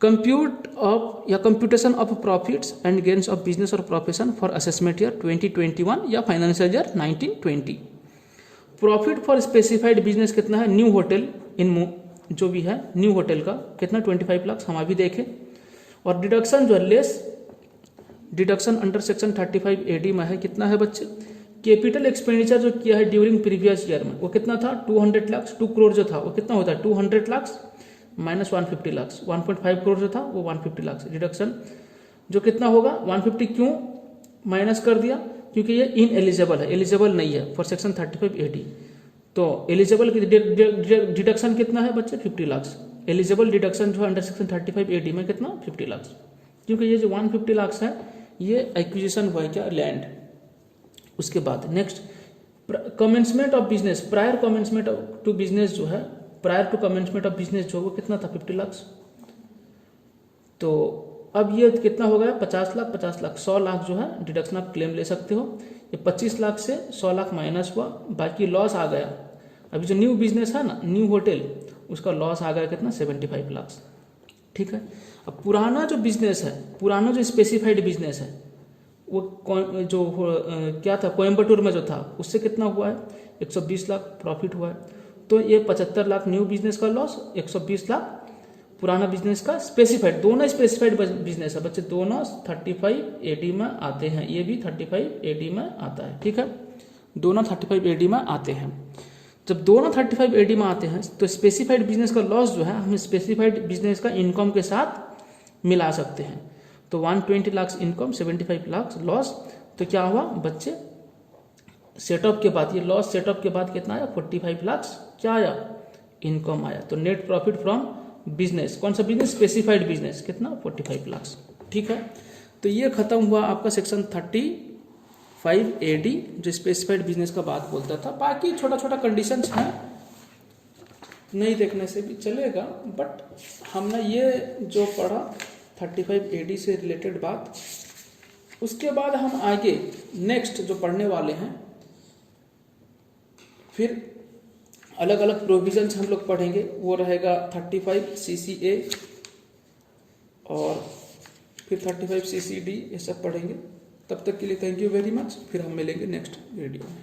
कंप्यूट ऑफ या computation of profits and gains of business और प्रोफेशन फॉर असेसमेंट ईयर 2021 या financial year 1920। Profit for specified business कितना है? न्यू होटल इन जो भी है न्यू होटल का कितना? 25 लाख, हम अभी देखें। और डिडक्शन जो है less deduction under section 35 AD में है, कितना है बच्चे? कैपिटल एक्सपेंडिचर जो किया है ड्यूरिंग प्रीवियस ईयर में वो कितना था? 200 लाख। 2 करोड़ जो था वो कितना होता है? 200 लाख माइनस 150 लाख। 1.5 करोड़ जो था वो 150 लाख। डिडक्शन जो कितना होगा? 150 क्यों माइनस कर दिया? क्योंकि ये इन एलिजिबल है, एलिजिबल नहीं है फॉर सेक्शन 35 AD। तो एलिजिबल डिडक्शन कितना है बच्चे? 50 लाख। एलिजिबल डिडक्शन जो है अंडर सेक्शन 35 AD में कितना? 50 लाख। क्योंकि ये जो 150 लाख है ये एक्विजिशन हुआ है क्या? लैंड। उसके बाद next commencement of business, prior commencement to business जो है, prior to commencement of business जो वो कितना था? 50 लाख। तो अब ये कितना हो गया? 50 लाख 50 लाख 100 लाख जो है डिडक्शन आप क्लेम ले सकते हो। ये 25 लाख से 100 लाख माइनस हुआ, बाकी लॉस आ गया। अभी जो न्यू बिजनेस है ना, न्यू होटल, उसका लॉस आ गया कितना? 75 लाख। ठीक है, अब पुराना जो बिजनेस है, पुराना जो स्पेसिफाइड बिजनेस है वो जो क्या था कोयम्बटूर में जो था उससे कितना हुआ है? 120 लाख प्रॉफिट हुआ है। तो ये 75 लाख न्यू बिजनेस का लॉस, 120 लाख पुराना बिजनेस का स्पेसिफाइड। दोनों स्पेसिफाइड बिजनेस है बच्चे, दोनों 35 AD में आते हैं। ये भी 35 AD में आता है। ठीक है, दोनों 35 AD में आते हैं। जब दोनों 35 AD में आते हैं तो स्पेसिफाइड बिजनेस का लॉस जो है हम स्पेसिफाइड बिजनेस का इनकम के साथ मिला सकते हैं। तो 120 लाख इनकम, 75 लाख लॉस। तो क्या हुआ बच्चे? सेटअप के बाद ये लॉस सेटअप के बाद कितना आया? 45 लाख क्या आया? इनकम आया। तो नेट प्रॉफिट फ्रॉम बिजनेस, कौन सा बिजनेस? स्पेसिफाइड बिजनेस, कितना? 45 लाख। ठीक है, तो ये खत्म हुआ आपका सेक्शन 35 AD जो स्पेसिफाइड बिजनेस का बात बोलता था। बाकी छोटा छोटा कंडीशंस हैं, नहीं देखने से भी चलेगा, बट हमने ये जो पढ़ा 35 AD से रिलेटेड बात, उसके बाद हम आगे नेक्स्ट जो पढ़ने वाले हैं फिर अलग अलग प्रोविजंस हम लोग पढ़ेंगे। वो रहेगा 35 CCA और फिर 35 CCD, ये सब पढ़ेंगे। तब तक के लिए थैंक यू वेरी मच। फिर हम मिलेंगे नेक्स्ट वीडियो में।